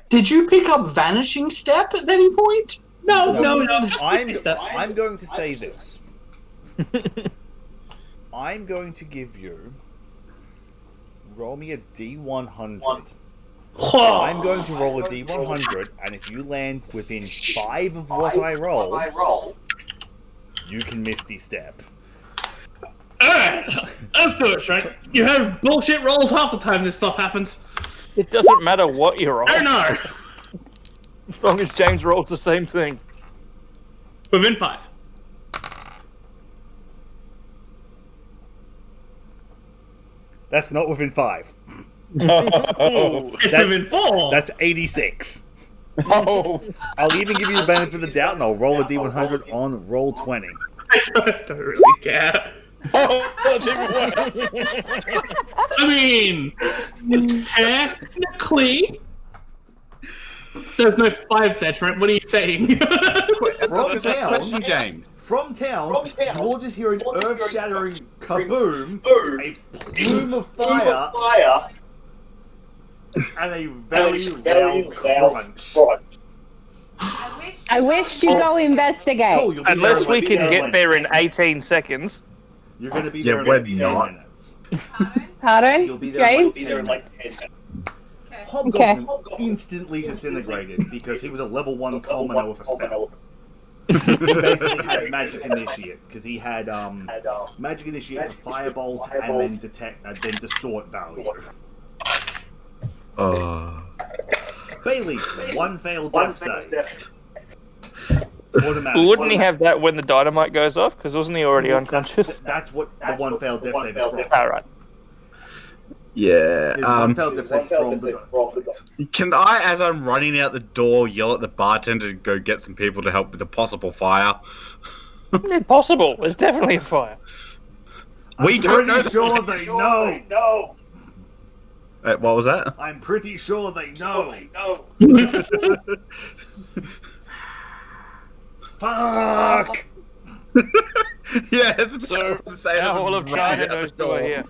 Did you pick up Vanishing Step at any point? No. I'm going to say this. I'm going to give you. Roll me a D100. I'm going to roll a D100, and if you land within 5 of what I roll, you can Misty Step. Alright, let's do it, Trent. You have bullshit rolls half the time this stuff happens. It doesn't matter what you roll, I know. as long as James rolls the same thing. Within 5. That's not within 5. Oh. It's That- within 4. That's 86. Oh. I'll even give you the benefit of the doubt, and I'll roll a D100 on roll 20. I don't really care. Oh, that's even worse. I mean, technically, there's no 5 there, Trent. What are you saying? From town, Question, James. from town, you all just hear an earth-shattering kaboom, a plume of fire, and a very loud crunch. I wish you go investigate. Cool, you'll be Unless there we in can 10 get there in minutes. 18 seconds. You're going to be Yeah, there in we're like 10 not. minutes. Pardon? You'll be there in James? like 10 minutes. Hobgoblin instantly disintegrated because he was a level 1 commoner with a spell. He basically had Magic Initiate because he had Magic Initiate for Firebolt and then then Distort value. Bailey, 1 failed death save. Automatic. Wouldn't he have that when the dynamite goes off? Because wasn't he already unconscious? That's what the 1 failed death save is from. Alright. Yeah. His 1 failed death save from the dynamite. Can I, as I'm running out the door, yell at the bartender to go get some people to help with the possible fire? Impossible. There's definitely a fire. We don't know. Pretty sure they know. What was that? I'm pretty sure they know. Fuck! Yeah, it's So, Now all of China knows who I hear.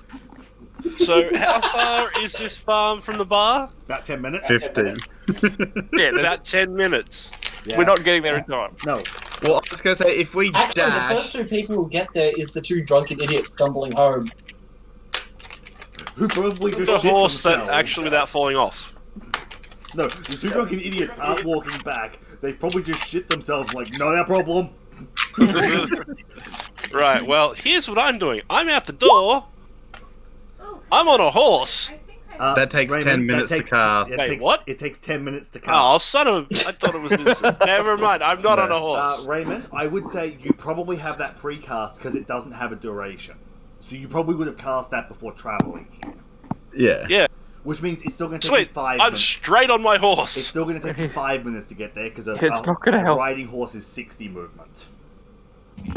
So, how far is this farm from the bar? About 10 minutes? 15. Yeah, About 10 minutes. Yeah. we're not getting there in time. No. Well, I was going to say, if we Actually, the dash... first 2 people who get there is the 2 drunken idiots stumbling home. Who probably just The shit horse that themselves. actually without falling off. No, the 2 drunken idiots aren't walking back. They've probably just shit themselves like, not our problem. Right, well, here's what I'm doing. I'm out the door. I'm on a horse. That takes Raymond, 10 minutes to cast. Wait, what? It takes 10 minutes to cast. Oh, son of! I thought it was instant. Never mind. I'm not on a horse. Raymond, I would say you probably have that pre-cast because it doesn't have a duration. So you probably would have cast that before traveling here. Yeah. Which means it's still going to take you Sweet. 5 I'm minutes. straight on my It's horse. still going to take you 5 minutes to get there because a not gonna help. riding horse is 60 movement.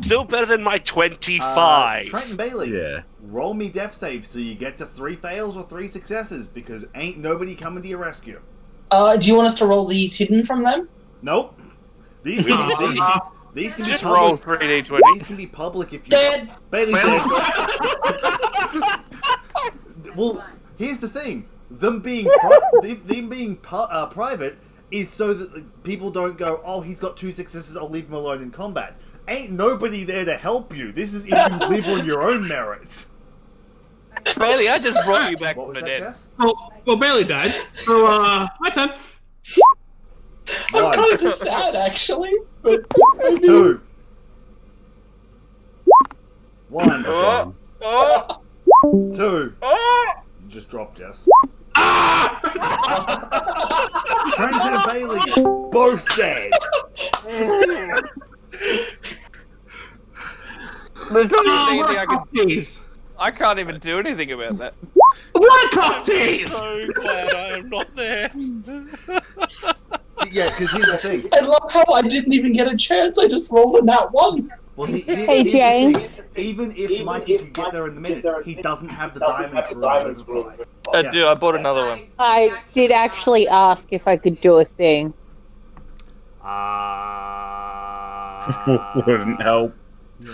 Still better than my 25. Trent and Bailey, Yeah. roll me death saves so you get to 3 fails or 3 successes because ain't nobody coming to your rescue. Do you want us to roll these hidden from them? Nope. These can be Just roll public. 3d20. These can be public if you. Dead. Bailey's dead. Well, here's the thing: them being private is so that people don't go, "Oh, he's got 2 successes. I'll leave him alone in combat." Ain't nobody there to help you. This is if you live on your own merits. Bailey, I just brought you back What from was the that, dead. Jess? Well, Bailey died. So, my turn. I'm One. kind of sad, actually. But 2. 1. Oh, 2. You just dropped, Jess. Trent and Bailey, both dead. there's not even anything I can. Cocktease. I can't even do anything about that. What cocktease? So glad I am not there. See, yeah, because here's the thing. I love how I didn't even get a chance. I just rolled a nat 1. Well, see, Hey, here's the James. thing. Even if Mikey could get there in the minute, he doesn't have the diamonds for an overfly. I do. I bought another one. I did actually ask if I could do a thing. Wouldn't help. Yeah,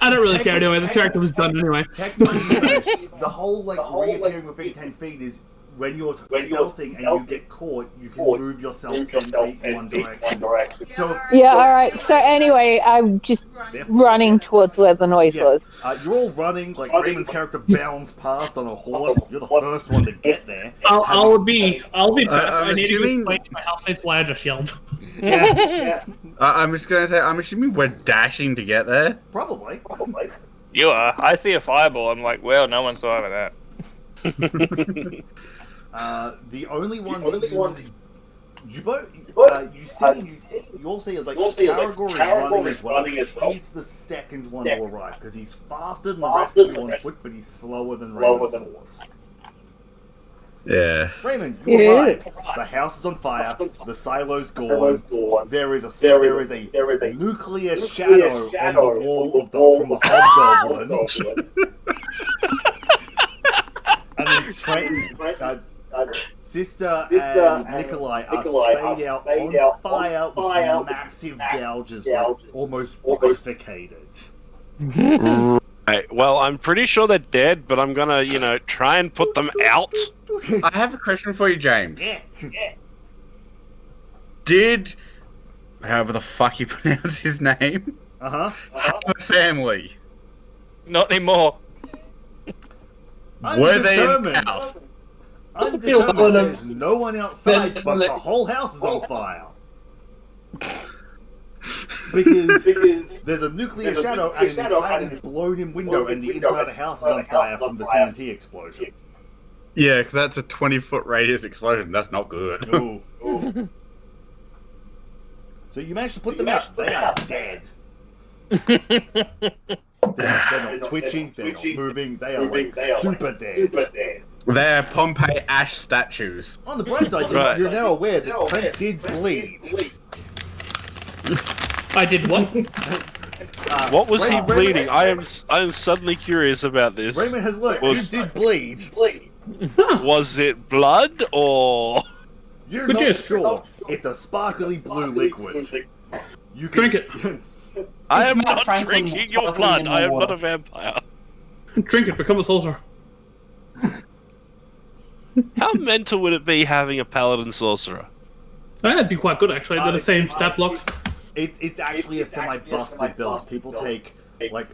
I don't really care anyway. This character was done anyway. technically, the whole reappearing within 10 feet is when you're stealthing and you get caught, you can move yourself 10 feet in one direction. So Yeah, alright. So anyway, I'm just running towards where the noise yeah, was. you're all running, like Raymond's character bounds past on a horse. You're the first one to get there. I'll be back. I'm I need to go assuming- explain to my housemates why I just yelled. Yeah, I'm just gonna say, I'm assuming we're dashing to get there. probably. You are. I see a fireball. I'm like, well, no one saw that. The only one that you all see is like Caragor is running as well. He's the second one to arrive because he's faster than the rest of you on foot, but he's slower than Raymond's horse. Yeah. Raymond, you arrive. The house is on fire. The silo's gone. There is a nuclear shadow on the wall from the hobgoblin. And then Trent, Sister and Nikolai are spayed out on fire with massive gouges, like almost bifurcated. Right, well, I'm pretty sure they're dead, but I'm gonna, try and put them out. I have a question for you, James. Yeah. Did, however the fuck you pronounce his name, Uh-huh. have a family? Not anymore. Were they in the house? Undetermined. There's no one outside, but the whole house is on fire. Because there's a nuclear shadow and an entirely blown-in window, and the inside of the house is on fire from the TNT explosion. Yeah, because that's a 20-foot radius explosion. That's not good. Ooh. So you managed to put them out. They are dead. They're not twitching, they're not moving, they are like super dead. They're Pompeii ash statues. On the bright side, Right. you're now aware that Trent did bleed. I did what? What was he Raymond- bleeding? I am suddenly curious about this. Raymond has learned you did bleed. Was it blood or? You're Good not juice. sure. It's a sparkly blue liquid. You can Drink it. I It's am Matt not Franklin drinking your sparkling blood. in I am water. not a vampire. Drink it, become a sorcerer. How mental would it be having a paladin sorcerer? That'd be quite good actually. They're the same stat block. It's actually a semi-busted build. People take like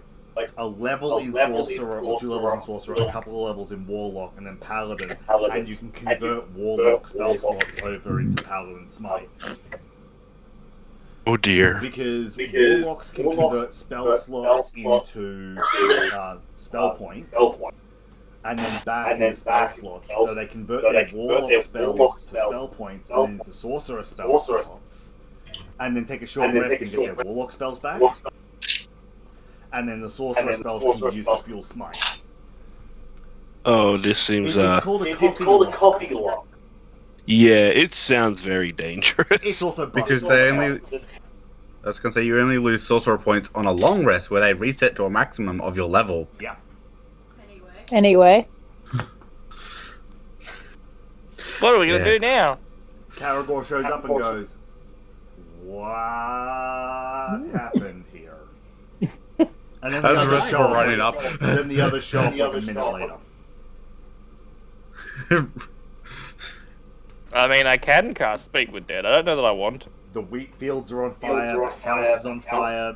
a level in sorcerer or 2 levels in sorcerer, a couple of levels in warlock, and then paladin, and you can convert warlock spell slots over into paladin smites. Oh dear. Because warlocks can convert spell slots into spell points, and then back into spell slots. So they convert their warlock spells to spell points and then into sorcerer spell slots, and then take a short rest and get their warlock spells back. And then the sorcerer spells can be used to fuel smite. Oh, this seems It's called a coffee lock. Yeah, it sounds very dangerous. It's also Because they only. I was gonna say you only lose sorcerer points on a long rest where they reset to a maximum of your level. Yeah. Anyway. What are we gonna do now? Karagor shows up and goes, "What happened here?" And then As the rest are running up. Then the others show up like a minute later. I mean, I can cast Speak with Dead. I don't know that I want to. The wheat fields are on fire. The house is on fire.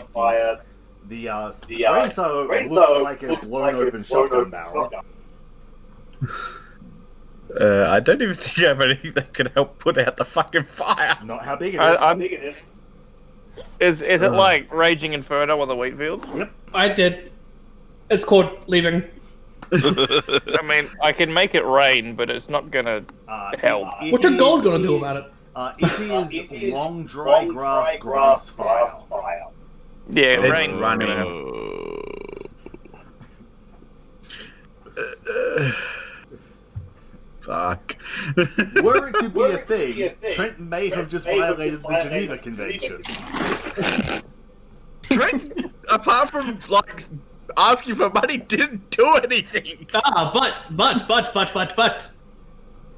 The grain silo looks like a blown open shotgun barrel. I don't even think you have anything that can help put out the fucking fire. Not how big it is. Is it like Raging Inferno on the wheat field? Yep. I did. It's called leaving. I mean, I can make it rain, but it's not gonna help. What's your gold gonna do about it? It is long dry grass fire. Yeah, It's rain running. Fuck. Were it to be a thing, Trent may have just violated the Geneva Convention. Trent, apart from like asking for money, didn't do anything. But.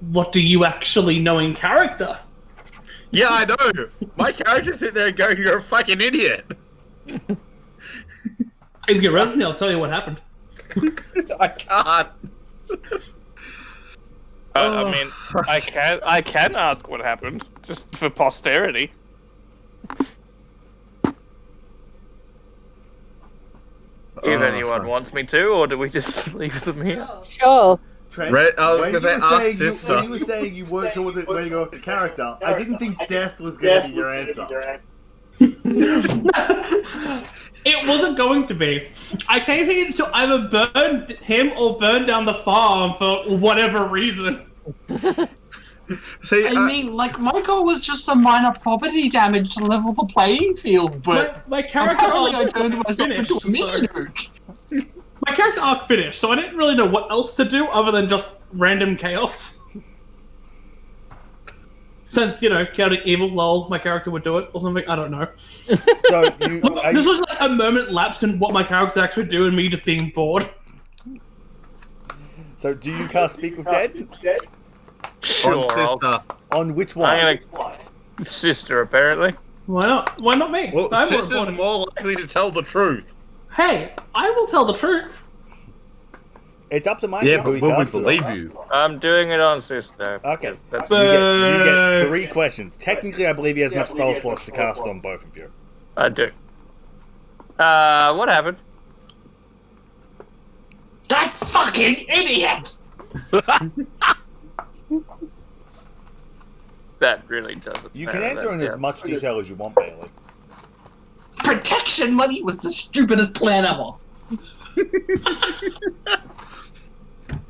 What do you actually know in character? Yeah, I know. My character's sitting there going, "You're a fucking idiot." If you arrest me, I'll tell you what happened. I can't. I mean, I can ask what happened, just for posterity. If anyone wants me to, or do we just leave them here? Sure. Trent, I was gonna say, ask sister. when you were saying you weren't sure where to go with the character, I didn't think death was going to be your answer. It wasn't going to be. I came here to either burn him or burn down the farm for whatever reason. See, I mean, like, my goal was just some minor property damage to level the playing field, but my character apparently I arc turned myself finished, into a mini nuke. My character arc finished, so I didn't really know what else to do other than just random chaos. Since, chaotic evil, lol, my character would do it, or something, I don't know. So This was like a moment lapse in what my character actually do and me just being bored. So do you cast Speak with Dead? Sure, on sister. On which one? I'm gonna... Sister, apparently. Why not? Why not me? Well, I'm sister's important. more likely to tell the truth. Hey, I will tell the truth. It's up to my Yeah, who but he will we casts it on. believe you? I'm doing it on Sister. Okay. That's You get 3 questions. Technically, I believe he has enough spell slots to cast on both of you. I do. What happened? That fucking idiot! That really doesn't You can matter, answer in that as much detail as you want, Bailey. Protection money was the stupidest plan ever.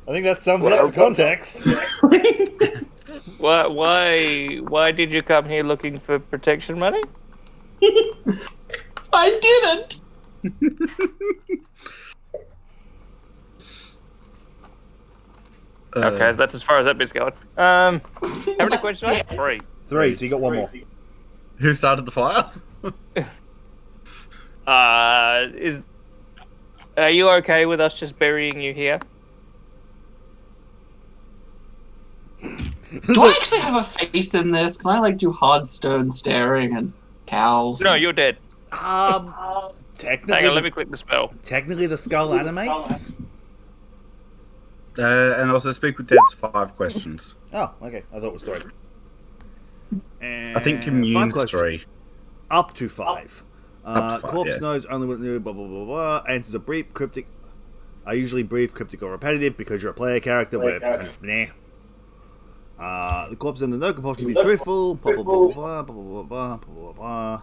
I think that sums up the context. Why did you come here looking for protection money? I didn't! Okay, that's as far as that bit's going. How many questions do I have? 3. 3, so you got one more. Who started the fire? Are you okay with us just burying you here? Do I actually have a face in this? Can I, like, do hard stone staring and cowls? No, you're dead. Technically, Hang on, let me click the spell. technically the skull animates. And also speak with Dead's 5 questions. Oh, okay. I thought it was 3. And I think 5 commune's questions. 3. Up to 5. Up to 5, Corpse yeah. knows only what new, blah, blah, blah, blah. Answers are brief, cryptic. I usually brief, cryptic, or repetitive because you're a player character, but kind of nah. The corpse in the know can possibly be truthful, blah, blah, blah, blah, blah, blah, blah, blah, blah, blah.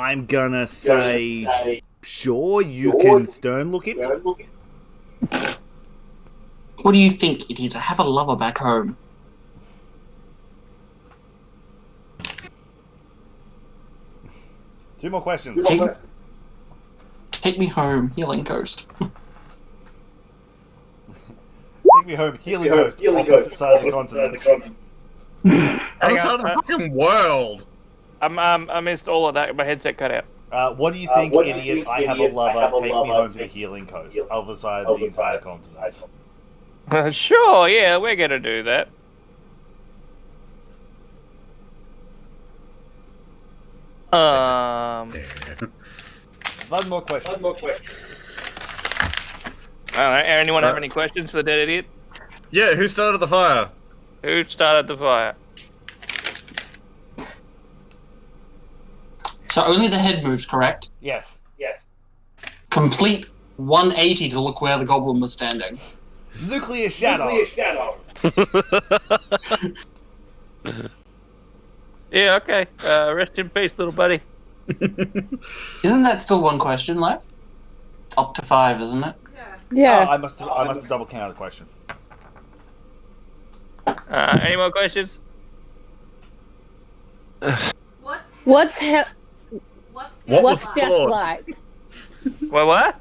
I'm gonna say, sure, you can stern look him. What do you think, idiot? I have a lover back home. Two more questions. Take me home, Healing Coast. Take me home, Healing Coast, opposite side of the continent. Other side of the fucking world. I missed all of that. My headset cut out. What do you think, idiot? I have a lover. Take me home to the Healing Coast, other side of the entire continent. Sure, yeah, we're gonna do that. One more question. Alright, anyone have any questions for the dead idiot? Yeah, who started the fire? Who started the fire? So only the head moves, correct? Yes. Complete 180 to look where the goblin was standing. Nuclear shadow. Yeah, okay. Rest in peace, little buddy. Isn't that still one question left? It's up to 5, isn't it? Yeah. I must have double counted the question. Any more questions? What's What's death thought? like? What?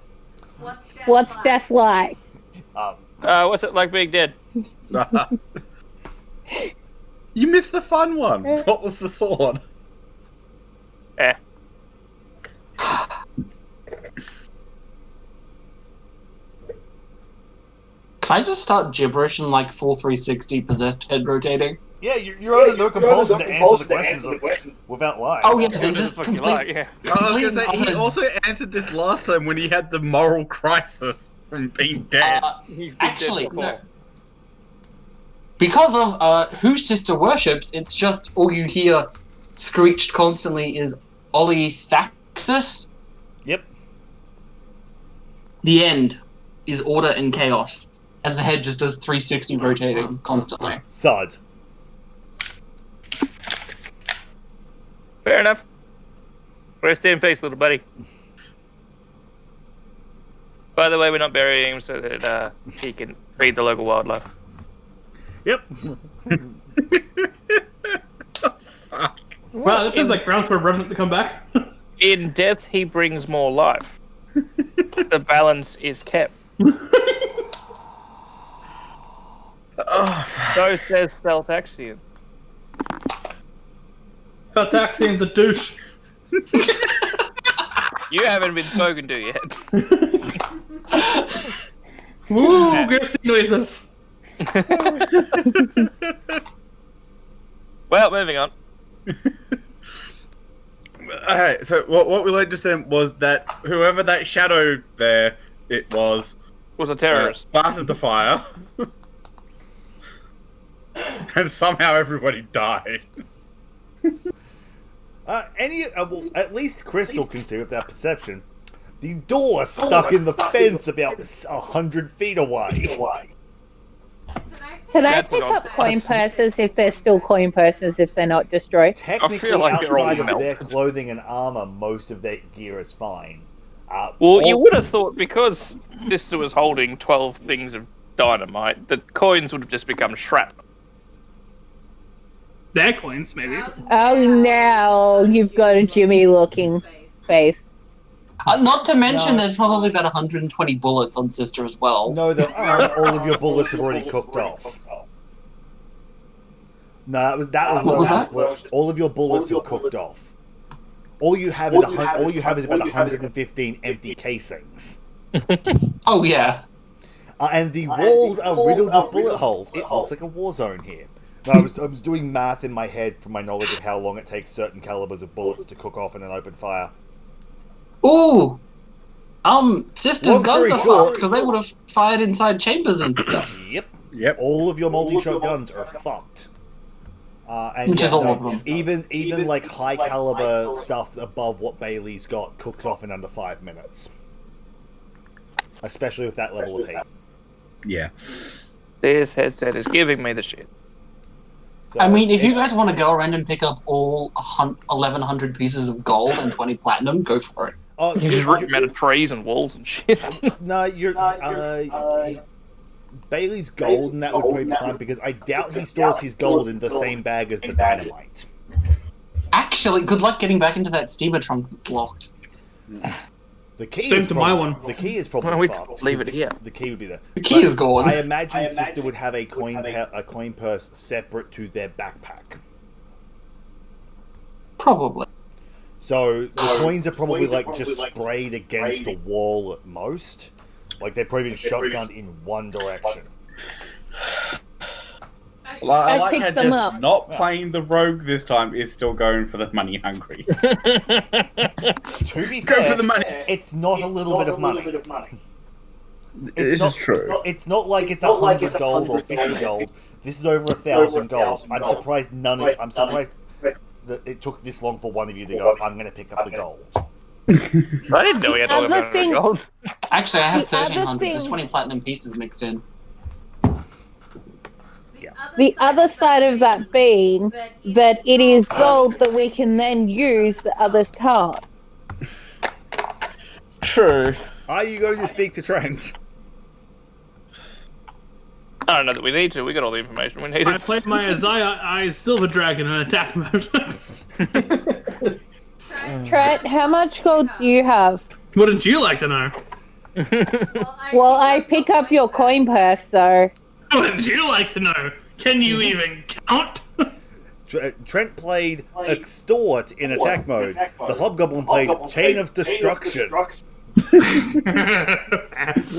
What's death like? What's it like being dead? You missed the fun one. What was the sword? Eh. Can I just start gibberish and like full 360 possessed head rotating? Yeah, you're under no compulsion to answer the questions without lying. Oh yeah, then just Fucking complete. like, yeah. I was gonna say he complete- also answered this last time when he had the moral crisis from being dead. He's been Actually, dead before. no. Because of who Sister worships, it's just all you hear screeched constantly is Ollie Thaxus. Yep. The end is order and chaos, as the head just does 360 rotating constantly. Thud. Fair enough. Rest in peace, little buddy. By the way, we're not burying him so that he can feed the local wildlife. Yep. Fuck. Wow, that sounds like grounds for a revenant to come back. In death, he brings more life. The balance is kept. So says Celtaxian. Feltaxian's a douche. You haven't been spoken to yet. Woo, ghosty noises. Well, moving on. Okay, so what we learned just then was that whoever that shadow there it was A terrorist. started the fire, and somehow everybody died. Well, at least Crystal can see with that perception. The door stuck in the fence about 100 feet away. Can I That's pick what up coin purses if they're still coin purses if they're not destroyed? Technically, feel like they're all outside of melted. their clothing and armor, most of their gear is fine. Well, you would have thought because Sister was holding 12 things of dynamite, the coins would have just become shrapnel. Their coins, maybe. Oh, now you've got a Jimmy-looking face. Not to mention, there's probably about 120 bullets on Sister as well. No, there aren't. All of your bullets have already cooked off. No, that was What was that? All of your bullets have cooked off. All you have is about 115 empty casings. Oh yeah. And the walls are riddled with bullet holes. It looks like a war zone here. No, I was doing math in my head from my knowledge of how long it takes certain calibers of bullets to cook off in an open fire. Ooh. Sister's Long guns story are short- fucked because they would have fired inside chambers and stuff. Yep. All of your multi-shot guns are fucked. And Which is yeah, all no, of them. Even like high caliber stuff above what Bailey's got cooks off in under 5 minutes. Especially with that level of heat. Yeah. This headset is giving me the shit. So I mean, if you it's- guys want to go around and pick up all 1,100 pieces of gold and 20 platinum, go for it. oh, You just rip them out of trees and walls and shit. no, Bailey's gold, and that would probably be fine because I doubt he stores his gold in the same bag as the dynamite. Actually, good luck getting back into that steamer trunk that's locked. The key Same is to probably, my one. The key is probably Why don't we fucked, leave because it here? The key would be there. The key is gone. I imagine Sister would have a coin purse separate to their backpack. Probably. So the coins are probably like just sprayed against the wall at most. Like they've probably been shotgunned in one direction. I like picked how them just up. not playing the rogue this time is still going for the money hungry. To be Go fair, for the money. it's not a little bit of money. This not, is true. It's not like it's 100 gold or 50 gold. This is over 1,000 gold. I'm surprised I'm surprised that it took this long for one of you to go, I'm going to pick up the gold. I didn't know we had Other 1,100 thing- gold. Actually, I have The other 1,300. There's thing- 20 platinum pieces mixed in. The other side of that being that it is gold that we can then use that others can't. True. Are you going to speak to Trent? I don't know that we need to. We got all the information we I needed. played my Isaiah Silver Dragon in attack mode. Trent, how much gold do you have? Wouldn't you like to know? Well, I pick up your coin purse, so. Wouldn't you like to know? Can you even count? Trent played Extort in attack mode. The Hobgoblin played Chain of Destruction. You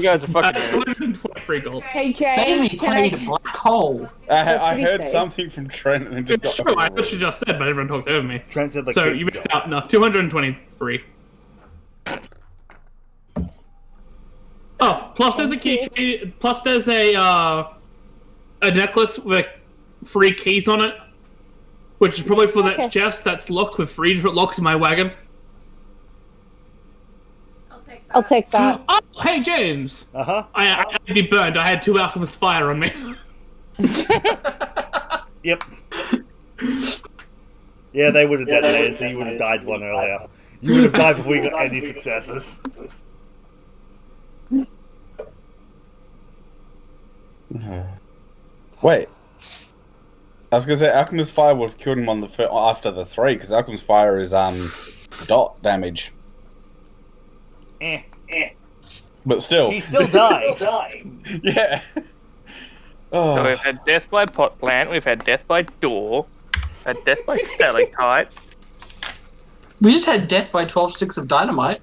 guys are fucking. Free gold. Hey, Jay. Bailey can played Black Hole. I did he heard say? something from Trent and then just It's got true, I literally just said, but everyone talked over me. Trent said like So 50 you missed gold. out. No, 223. Oh, plus there's a keychain. Plus there's a necklace with free keys on it, which is probably for that Okay. chest that's locked with free locks in my wagon. I'll take that. Oh, hey James! Uh-huh. I had to be burned. I had 2 alchemist fire on me. Yep. Yeah, they would have detonated, so you would have died one earlier. You would have died before you got any successes. Wait. I was gonna say Alchemist Fire would have killed him on the after the 3, because Alchemist Fire is dot damage. But still. He still died. Yeah. So Oh. we've had death by pot plant, we've had death by door, had death by stalactite. We just had death by 12 sticks of dynamite.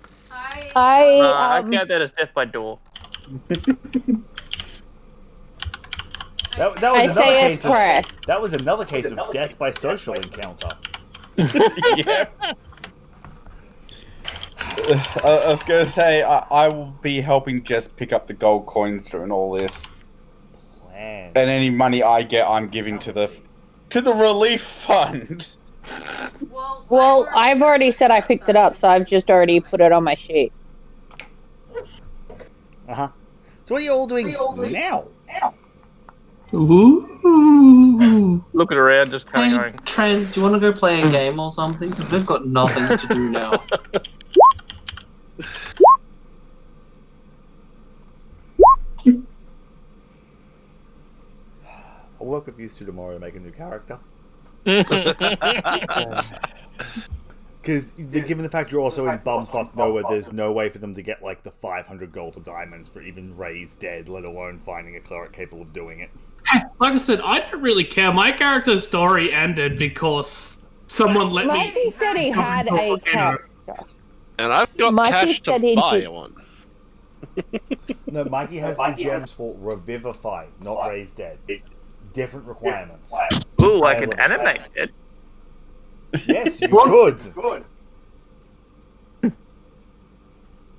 I count that as death by door. That was I another say case a prayer. that was another case of death by social encounter. Yeah. I was gonna say I will be helping Jess pick up the gold coins during all this, Plan. and any money I get, I'm giving to the relief fund. Well, I've already said I picked it up, so I've just already put it on my sheet. Uh-huh. So what are you all doing now? Ooh. Looking around, just kind Hey, of going. Trent, do you want to go play a game or something? Because we've got nothing to do now. I'll work with you two tomorrow to make a new character. Because given the fact you're also in bumfuck nowhere, there's no way for them to get like the 500 gold or diamonds for even raised dead, let alone finding a cleric capable of doing it. Like I said, I don't really care. My character's story ended because someone let Mikey me. said he had a character. And I've got Mikey cash to said he'd buy do- one. No, Mikey has the gems for revivify, not raised dead. Different requirements. Ooh, I can animate it. Yes, you could.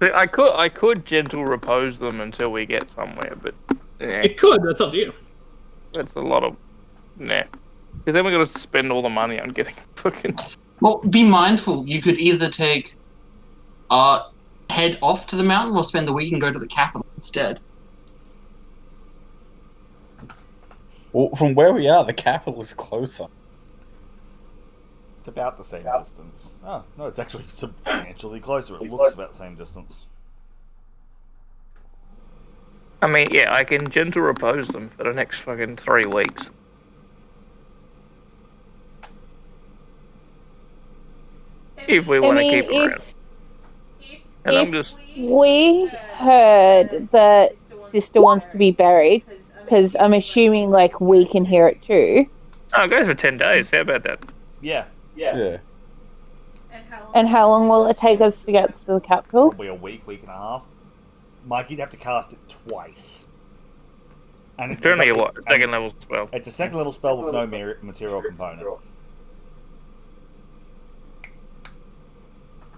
I could gentle repose them until we get somewhere, but yeah, It could. That's up to you. that's a lot of nah. Because then we got to spend all the money on getting fucking. Well, be mindful. You could either take, head off to the mountain, or spend the week and go to the capital instead. Well, from where we are, the capital is closer. It's about the same distance. Oh, no, it's actually substantially closer. It looks about the same distance. I mean, yeah, I can gentle repose them for the next fucking 3 weeks. If we want to keep her around. And I'm just... We heard that sister wants to be buried, because I'm assuming, like, we can hear it too. Oh, it goes for 10 days. How about that? Yeah. Yeah. And how long will it take us to get to the capital? Probably a week and a half. Mike, you'd have to cast it twice. And It's only a what? Second level spell. It's a second level spell with no material component.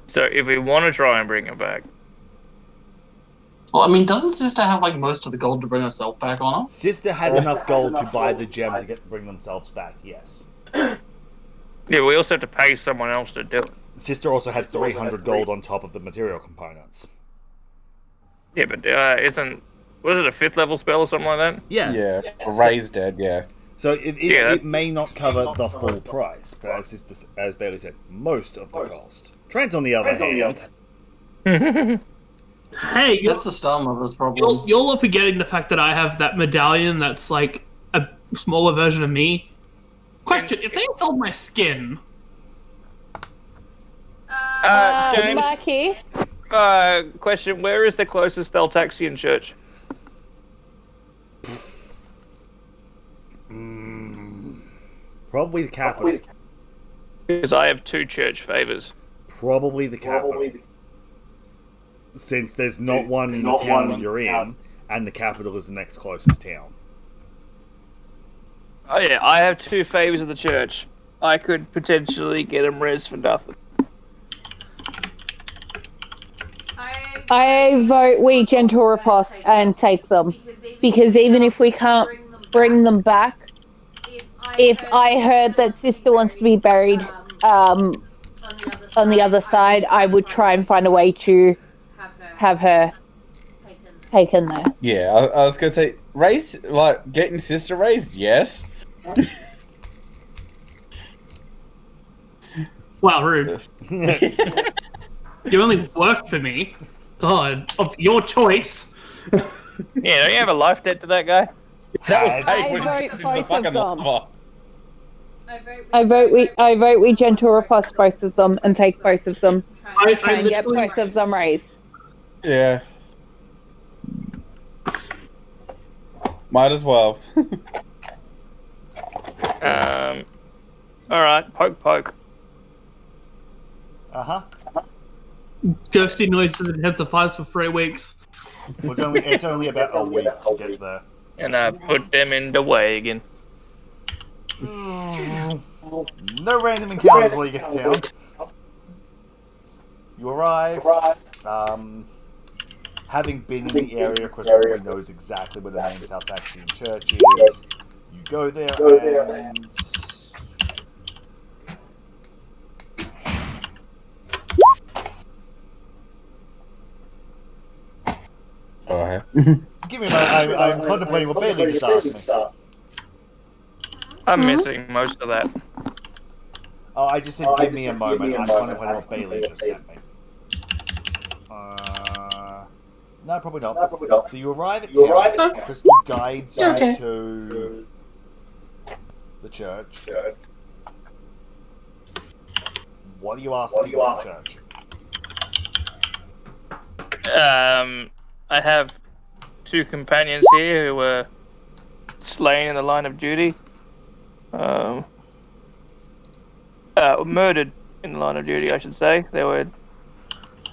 So if we want to try and bring her back... Well, I mean, doesn't Sister have, like, most of the gold to bring herself back on her? Sister had enough gold to buy the gem to bring themselves back, yes. Yeah, we also have to pay someone else to do it. Sister also had 300 gold on top of the material components. Yeah, but isn't... Was it a 5th level spell or something like that? Yeah. Yeah. Ray's dead, yeah. So it may not cover the full price, but as Bailey said, most of the cost. Trent, on the other hand... Hey, That's the Star Mother's problem. you're all forgetting the fact that I have that medallion that's like a smaller version of me. Question, if they sold my skin... James, Marky? question, where is the closest Theltaxian church? Probably the capital. Because I have 2 church favors. Probably the capital. Since there's not one in the town you're in, and the capital is the next closest town. Oh yeah, I have 2 favors of the church. I could potentially get them res for nothing. I vote we gentle riposte and take them, because even if we can't bring them back, if I heard that sister wants to be buried on the other side, I would try and find a way to have her taken there. Yeah, I was gonna say, race, like, getting sister raised, yes. Wow, rude. You only work for me. God, of your choice. Yeah, don't you have a life debt to that guy? That was I paid when vote you did the both of fucking them. lava. I vote we gentle riposte both of them and take both of them. I And get literally- both of them raised. Yeah. Might as well. Alright, poke. Uh-huh. Ghosty noises intensifies for 3 weeks. It's only about a week to get there. And I put them in the way again. No random encounters while you get to town. You arrive. Having been in the area, Chris probably knows exactly where the main Theltaxian church is. You go there and... Oh, Give me a moment. I'm contemplating what Bailey just asked me. I'm missing most of that. Oh, I just said give me a moment. I'm contemplating what Bailey just sent me. No, probably not. So you arrive at town. Crystal guides you to the church. What do you ask the people at the church? I have 2 companions here who were slain in the line of duty. Murdered in the line of duty, I should say. They were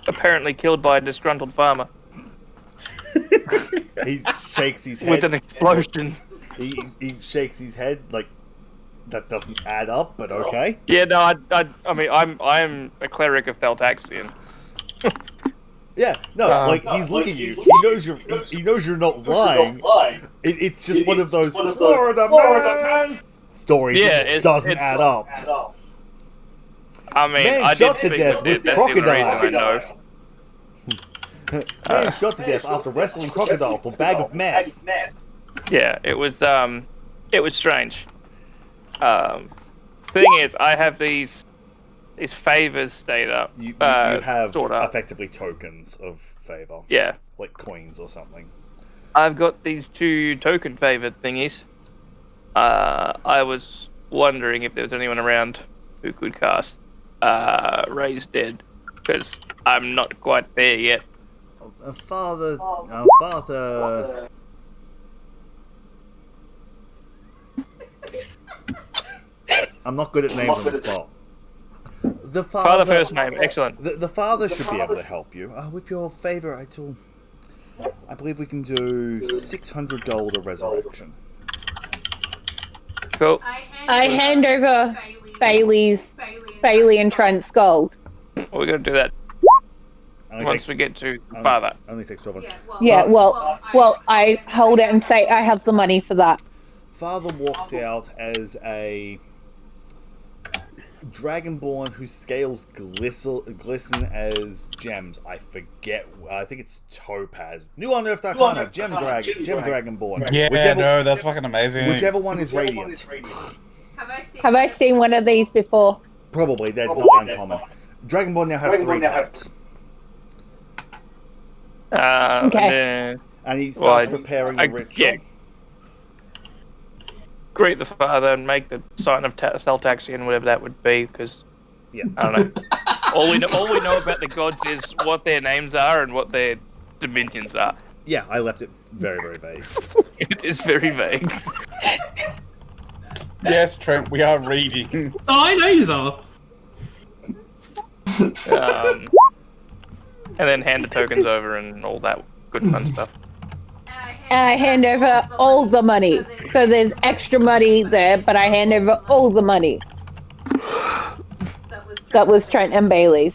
apparently killed by a disgruntled farmer. He shakes his head. With an explosion. He shakes his head like that doesn't add up, but okay. Yeah, no, I mean, I'm a cleric of Theltaxian. Yeah, no, like he's looking at you. He knows you're not lying. It's just one of those Florida man stories. Yeah, that doesn't add up. I mean, Man I shot did to speak death with with That's the only reason I crocodile. know. Man shot to death after wrestling crocodile for bag of meth. Yeah, it was It was strange. Thing is, I have these favors stayed up. You have stored up. effectively tokens of favor. Yeah. Like coins or something. I've got these 2 token favored thingies. I was wondering if there was anyone around who could cast Raise Dead, because I'm not quite there yet. Father. I'm not good at names on the spot. The Father first name, excellent. The father should be able to help you. With your favor, I believe we can do 600 gold of resurrection. Cool. I hand over Bailey and Trent's gold. We're going to do that once we get to Father. Only takes 12 months. Yeah, well, I hold it and say I have the money for that. Father walks out as a dragonborn whose scales glisten as gems. I forget. I think it's topaz. New Unearthed Arcana. Gem dragonborn. Yeah, that's fucking amazing. Whichever one is radiant. Have I seen one of these before? Probably. They're not uncommon. Dragonborn now have 3 types. Okay. And he starts preparing the ritual. Yeah. Greet the father and make the sign of Thaltaxian, whatever that would be, because I don't know. all we know about the gods is what their names are and what their dominions are. Yeah, I left it very, very vague. It is very vague. Yes, Trent, we are reading. Oh, I know you are. And then hand the tokens over and all that good fun stuff. And I hand over all the money. So there's extra money there, but I hand over all the money. That was Trent and Bailey's.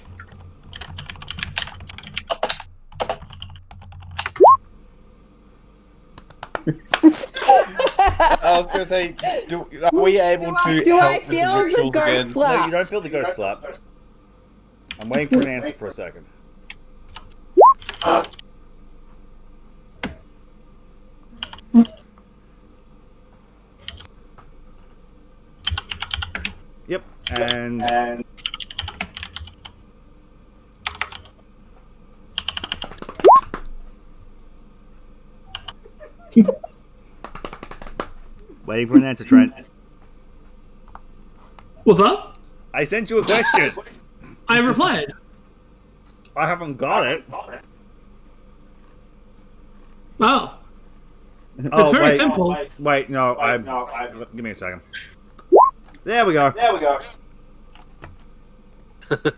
I was going to say, are we able to help with the rituals again? No, you don't feel the ghost slap. I'm waiting for an answer for a second. Yep, and waiting for an answer, Trent. What's up? I sent you a question. I replied. I haven't got it. Oh. It's very simple. Wait, no, give me a second. There we go.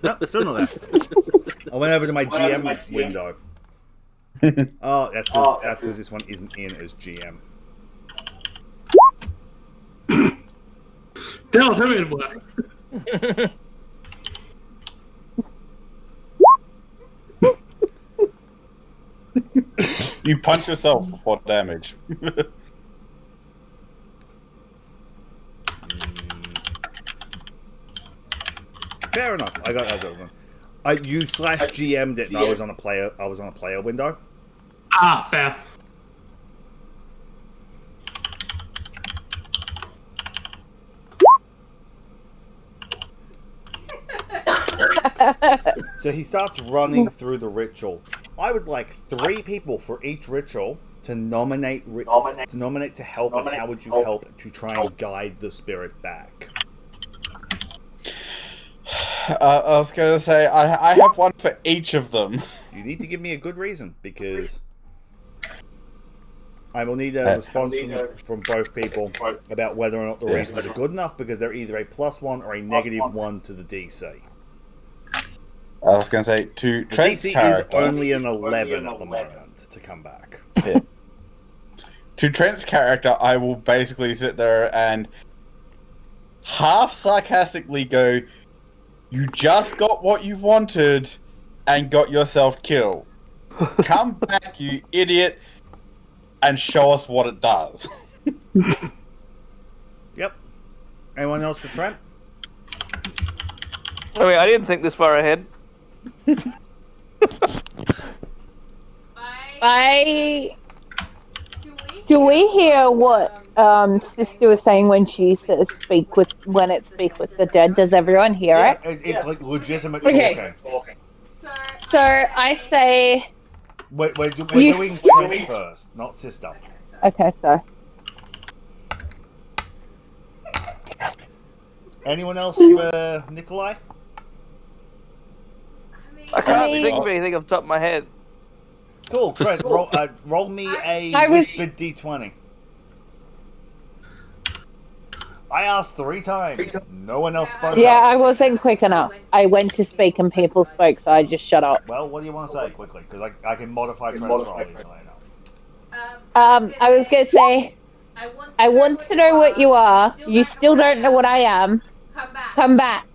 No, still not there. I went over to my GM window. Oh, that's because this one isn't in as GM. That'll tell me to work. You punch yourself for what damage? Fair enough. I got one. You slash GM'd it, and I was on a player window. Ah, fair. So he starts running through the ritual. I would like 3 people for each ritual to nominate to help, and how would you help to try and guide the spirit back? I was going to say, I have one for each of them. You need to give me a good reason, because I will need a response from both people about whether or not the reasons are good enough, because they're either a +1 or a -1 to the DC. I was going to say, to Trent's DC character... is only an 11 at the moment to come back. Yeah. To Trent's character, I will basically sit there and half sarcastically go, "You just got what you wanted and got yourself killed. Come back, you idiot, and show us what it does." Yep. Anyone else for Trent? I mean, I didn't think this far ahead. Do we hear what Sister was saying when she says speak with the dead? Does everyone hear Yeah, it? it's like legitimate Okay. talking. So I say. We're doing Trent first, not Sister. Okay, so. Anyone else for Nikolai? I can't think of anything off the top of my head. Cool, Trent, roll me a I was- whispered d20. I asked 3 times. No one else spoke Yeah, up. I wasn't quick enough. I went to speak and people spoke, so I just shut up. Well, what do you want to say quickly? Because I can modify Trent's roll easily enough. I was gonna say, I want to know what you are. You still don't know what I am. Come back.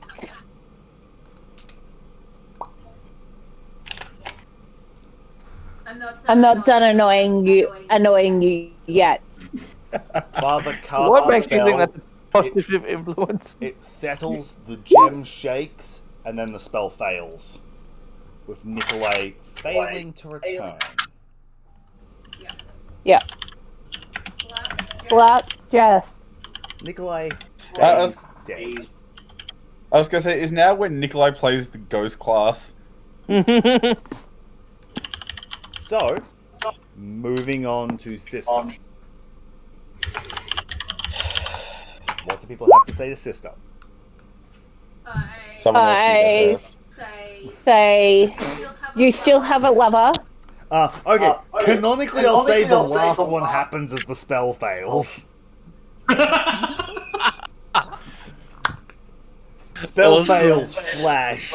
I'm not done annoying you yet. Father casts What makes you think spell, that's a positive influence? it settles, the gem shakes, and then the spell fails. With Nikolai failing to return. Yeah. Black Jeff. Nikolai I stays dead. I was gonna say, is now when Nikolai plays the ghost class. So, moving on to Sister. What do people have to say to Sister? Someone else can go first. Say, you still have a lover. Okay, canonically I'll say the last one happens as the spell fails. Spell Awesome. fails, flash.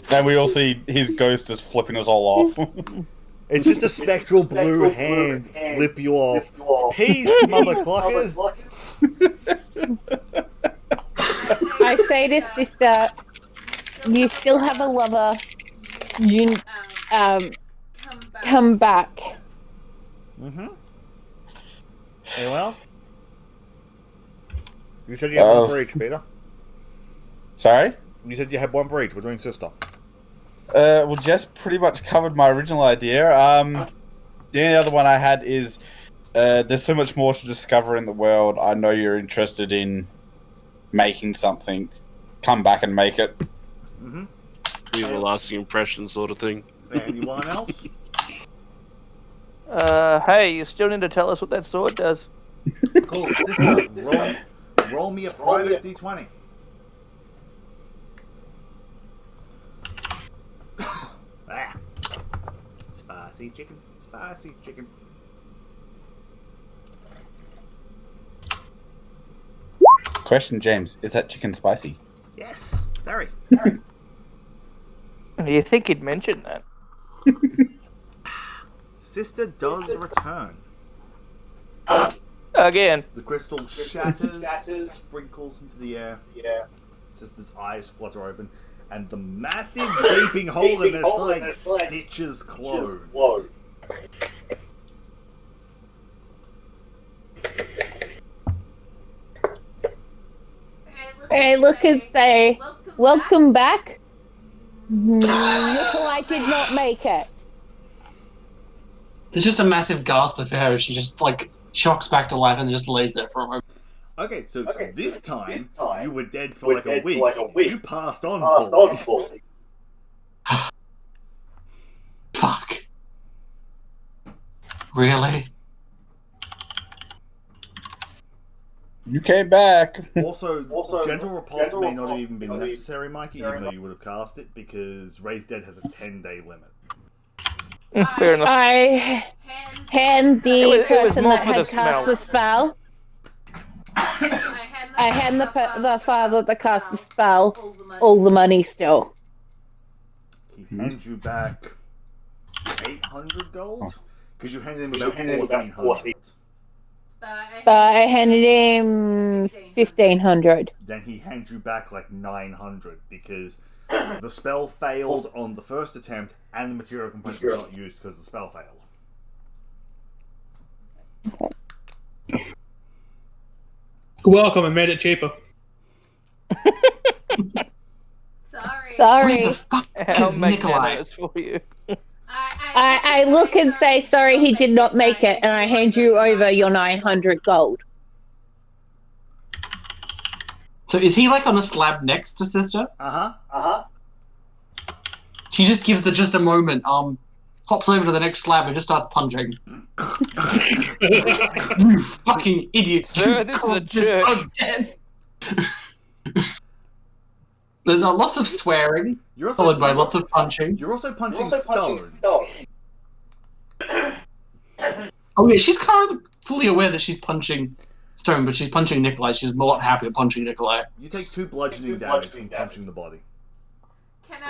And we all see his ghost is flipping us all off. It's just a spectral blue hand flip you off. Peace, mother clockers. I say to Sister, you still have a lover. You come back. Mm-hmm. Anyone else? You said you had one for each, Peter. Sorry? You said you had one for each. We're doing Sister. Well, Jess pretty much covered my original idea. The only other one I had is there's so much more to discover in the world. I know you're interested in making something. Come back and make it. Mm-hmm. Leave a lasting impression, sort of thing. Anyone else? Hey, you still need to tell us what that sword does. Cool. Sister, roll me a private d20. Ah. Spicy chicken. Spicy chicken. Question, James, is that chicken spicy? Yes. Very. Do you think he'd mention that? Sister does return. Again. The crystal shatters, sprinkles into the air. Sister's eyes flutter open, and the massive gaping hole in her side stitches closed. Hey, look and say, welcome back. Nikolai did not make it. There's just a massive gasp for her. She just like shocks back to life and just lays there for a moment. Okay, so this time you were dead for like a week. You passed on fully. Fuck. Really? You came back. Also, gentle repulse may not have even been necessary, Mikey, even though you would have cast it, because Raised Dead has a 10-day limit. Fair enough. I hand the It was person more that for the had smell. cast the spell. I hand the father that cast the spell all the money still. He hands you back 800 gold? Because you handed him about 1,400. I handed him 1,500. Then he hands you back like 900, because the spell failed on the first attempt, and the material component was not used because the spell failed. Welcome, I made it cheaper. Where Sorry. the fuck I'll is make Nikolai? notes for you. I look and say, sorry, he did not make it, and I hand you over your 900 gold. So is he like on a slab next to Sister? Uh-huh. She just gives the just a moment, hops over to the next slab and just starts punching. You fucking idiot. Sir, this is a church. Again. There's a lot of swearing, You're also followed by lots of punching. You're also punching stone. Oh yeah, she's kind of fully aware that she's punching stone, but she's punching Nikolai. She's a lot happier punching Nikolai. You take 2 bludgeoning damage from punching the body.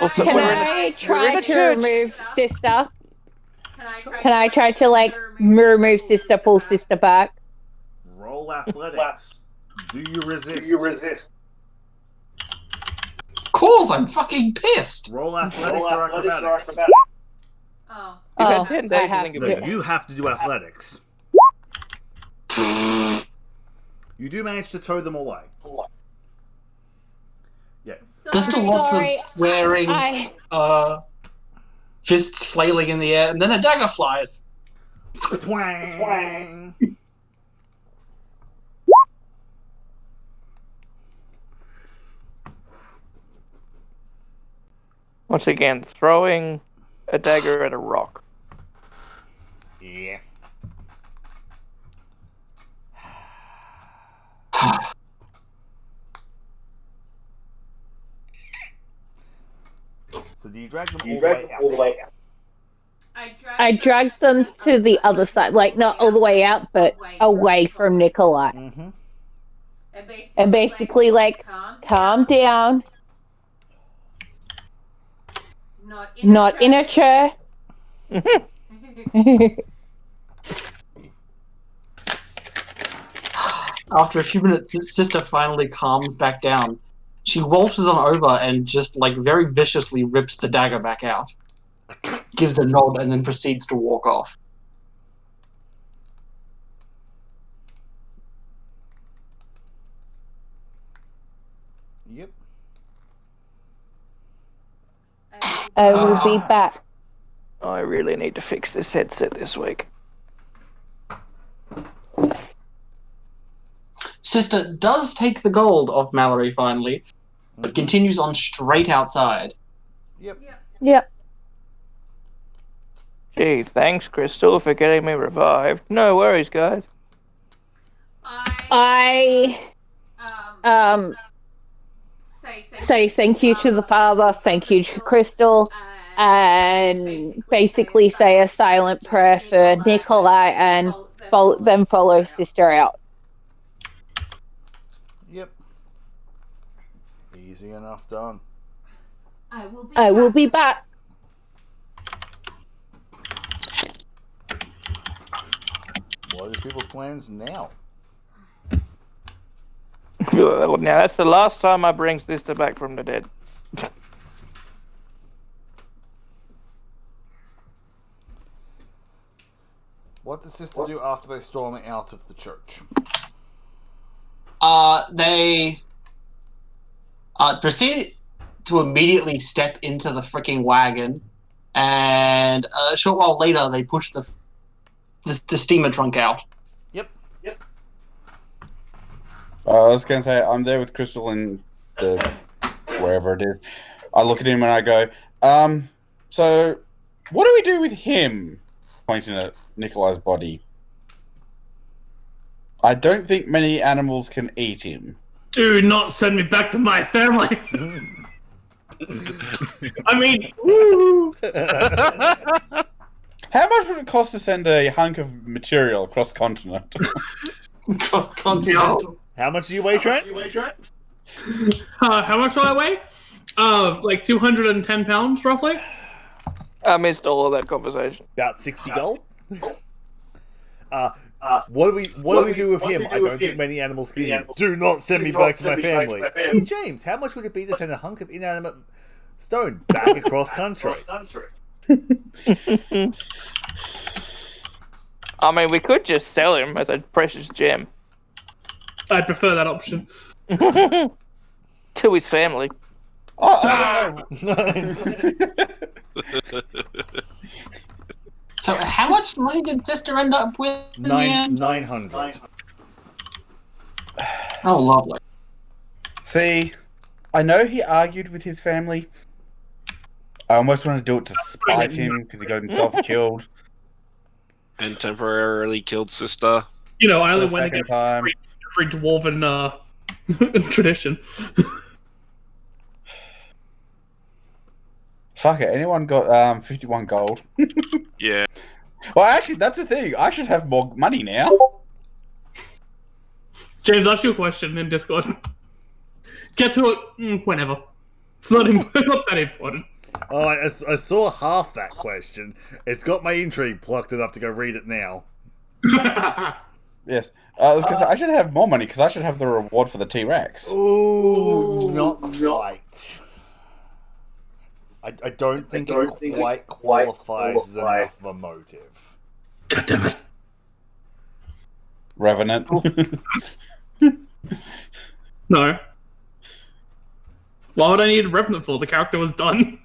Also, Can we're in I a try to church. remove Sister? Can I try to, like, remove Sister, pull Sister back? Roll athletics. Do you resist? Of course, I'm fucking pissed. Roll athletics or acrobatics. Oh. You've Oh, had 10 I days to have think to. about No, it. you have to do athletics. You do manage to tow them away. Yeah. There's still lots of Sorry, swearing, fists flailing in the air, and then a dagger flies. Twang. Once again, throwing a dagger at a rock. Yeah. So do you drag them all the way out? I dragged them to the other side, like not all the way out, but away from Nikolai. Mm-hmm. And basically, like, calm down, not in a chair. After a few minutes, Sister finally calms back down. She waltzes on over and just, like, very viciously rips the dagger back out. Gives a nod and then proceeds to walk off. Yep. I will be back. I really need to fix this headset this week. Sister does take the gold off Mallory finally, but continues on straight outside. Yep. Yep. Gee, thanks, Crystal, for getting me revived. No worries, guys. I say thank you to the Father, thank you to Crystal, and basically say a silent prayer for Nikolai, and then follow Sister out. Yep. Easy enough done. I will be back. What is people's plans now? Now, that's the last time I bring Sister back from the dead. What does Sister do after they storm out of the church? They proceed to immediately step into the freaking wagon, and a short while later they push the steamer trunk out. Yep. I was going to say, I'm there with Crystal in the wherever it is. I look at him and I go, so what do we do with him? Pointing at Nikolai's body. I don't think many animals can eat him. Do not send me back to my family. I mean, woo. How much would it cost to send a hunk of material across the continent? Continental. How much do you weigh, Trent? How much do I weigh? Like 210 pounds, roughly. I missed all of that conversation. About 60 gold. What do we do with him? I don't think many animals can eat. Do not send me back to my family. Hey, James, how much would it be to send a hunk of inanimate stone back across country? I mean, we could just sell him as a precious gem. I'd prefer that option. To his family. So, how much money did Sister end up with in the end? 900. Oh, lovely. See, I know he argued with his family. I almost want to do it to spite him because he got himself killed. And temporarily killed sister. You know, I For only the went second against time. every dwarven tradition. Fuck it. Anyone got 51 gold? Yeah. Well, actually, that's the thing. I should have more money now. James, ask you a question in Discord. Get to it whenever. It's not, not that important. Oh, I saw half that question. It's got my intrigue plucked enough to go read it now. Yes. I was gonna say, I should have more money because I should have the reward for the T-Rex. Ooh, not quite. I don't think it quite qualifies as enough of a motive. God damn it. Revenant. No. Why would I need a Revenant for? The character was done.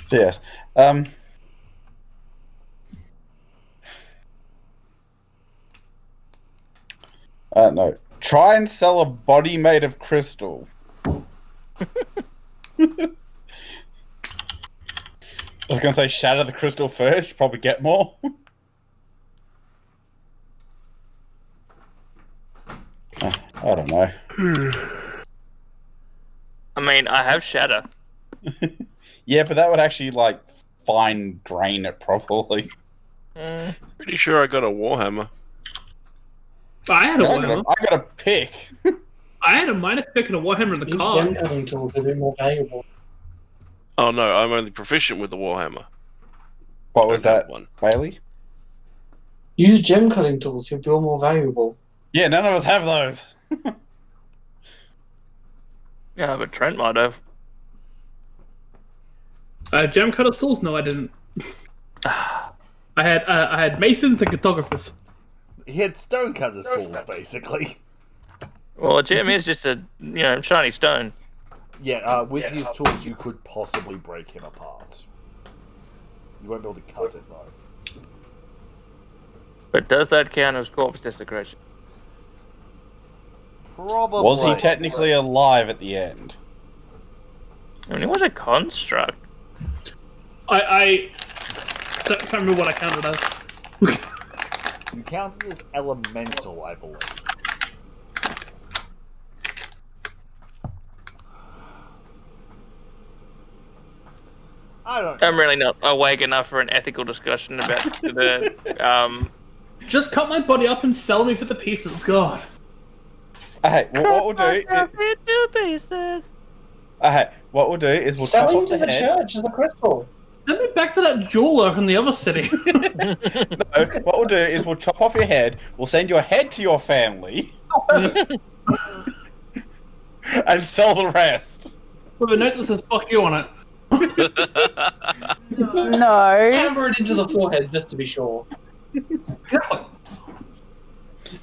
So yes. No. Try and sell a body made of crystal. I was gonna say shatter the crystal first, you probably get more. I don't know. I mean, I have shatter. Yeah, but that would actually like fine grain it properly. Pretty sure I got a Warhammer. I had a Warhammer. I got a pick. I had a minus pick and a Warhammer in the These car. gem cutting tools are a bit more valuable. Oh no, I'm only proficient with the Warhammer. What was Don't have that, one. Bailey? Use gem cutting tools, you'll be all more valuable. Yeah, none of us have those. Yeah, but Trent might have. Gem cutter tools? No, I didn't. I had masons and cartographers. He had stonecutter's tools, basically. Well, a gem is just a shiny stone. Yeah, with his tools, you could possibly break him apart. You won't be able to cut it, though. But does that count as corpse desecration? Probably. Was he technically alive at the end? I mean, it was a construct. I can't remember what I counted as. You counted as elemental, I believe. I don't know. I'm really not awake enough for an ethical discussion about the. Just cut my body up and sell me for the pieces, God. Hey, what we'll do is we'll chop Selling off to the the head. church as a crystal. Send me back to that jeweler in the other city. No, what we'll do is we'll chop off your head. We'll send your head to your family. And sell the rest. With a note that says "fuck you" on it. No. Hammer it into the forehead just to be sure.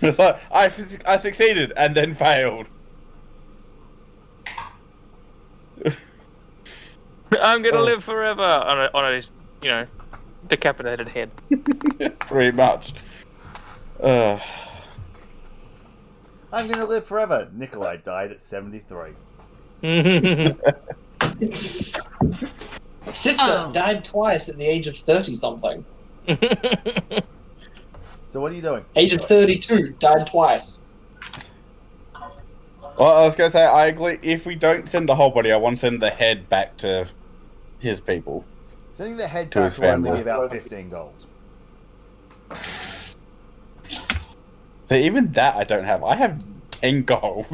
It's like, I succeeded and then failed. I'm gonna live forever on a decapitated head. Pretty much. I'm gonna live forever. Nikolai died at 73. Sister died twice at the age of 30-something. So what are you doing? Age of 32, died twice. Well, I was gonna say, I agree. If we don't send the whole body, I want to send the head back to his people. Sending the head To back his will only family. be about 15 gold. So even that I don't have. I have 10 gold.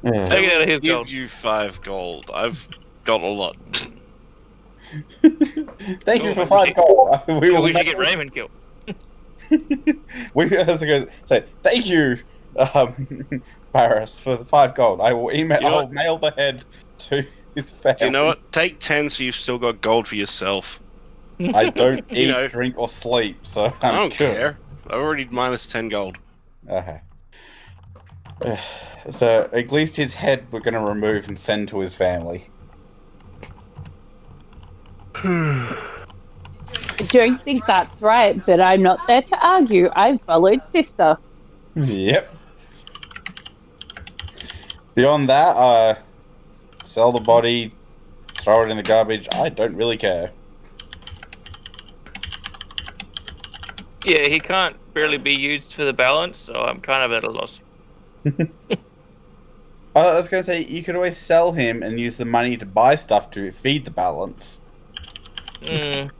Yeah. Take it out of his Give gold. you 5 gold. I've got a lot. Thank you for 5 gold. We should get Raymond killed. We also go say thank you, Barris, for the 5 gold. I will email. You know I'll mail the head to his family. You know what? Take 10 so you've still got gold for yourself. I don't eat, know. drink, or sleep, so I I'm don't good. care. I already minus 10 gold. Okay. So at least his head we're going to remove and send to his family. I don't think that's right, but I'm not there to argue. I followed sister. Yep. Beyond that, sell the body, throw it in the garbage. I don't really care. Yeah, he can't really be used for the balance, so I'm kind of at a loss. I was going to say, you could always sell him and use the money to buy stuff to feed the balance. I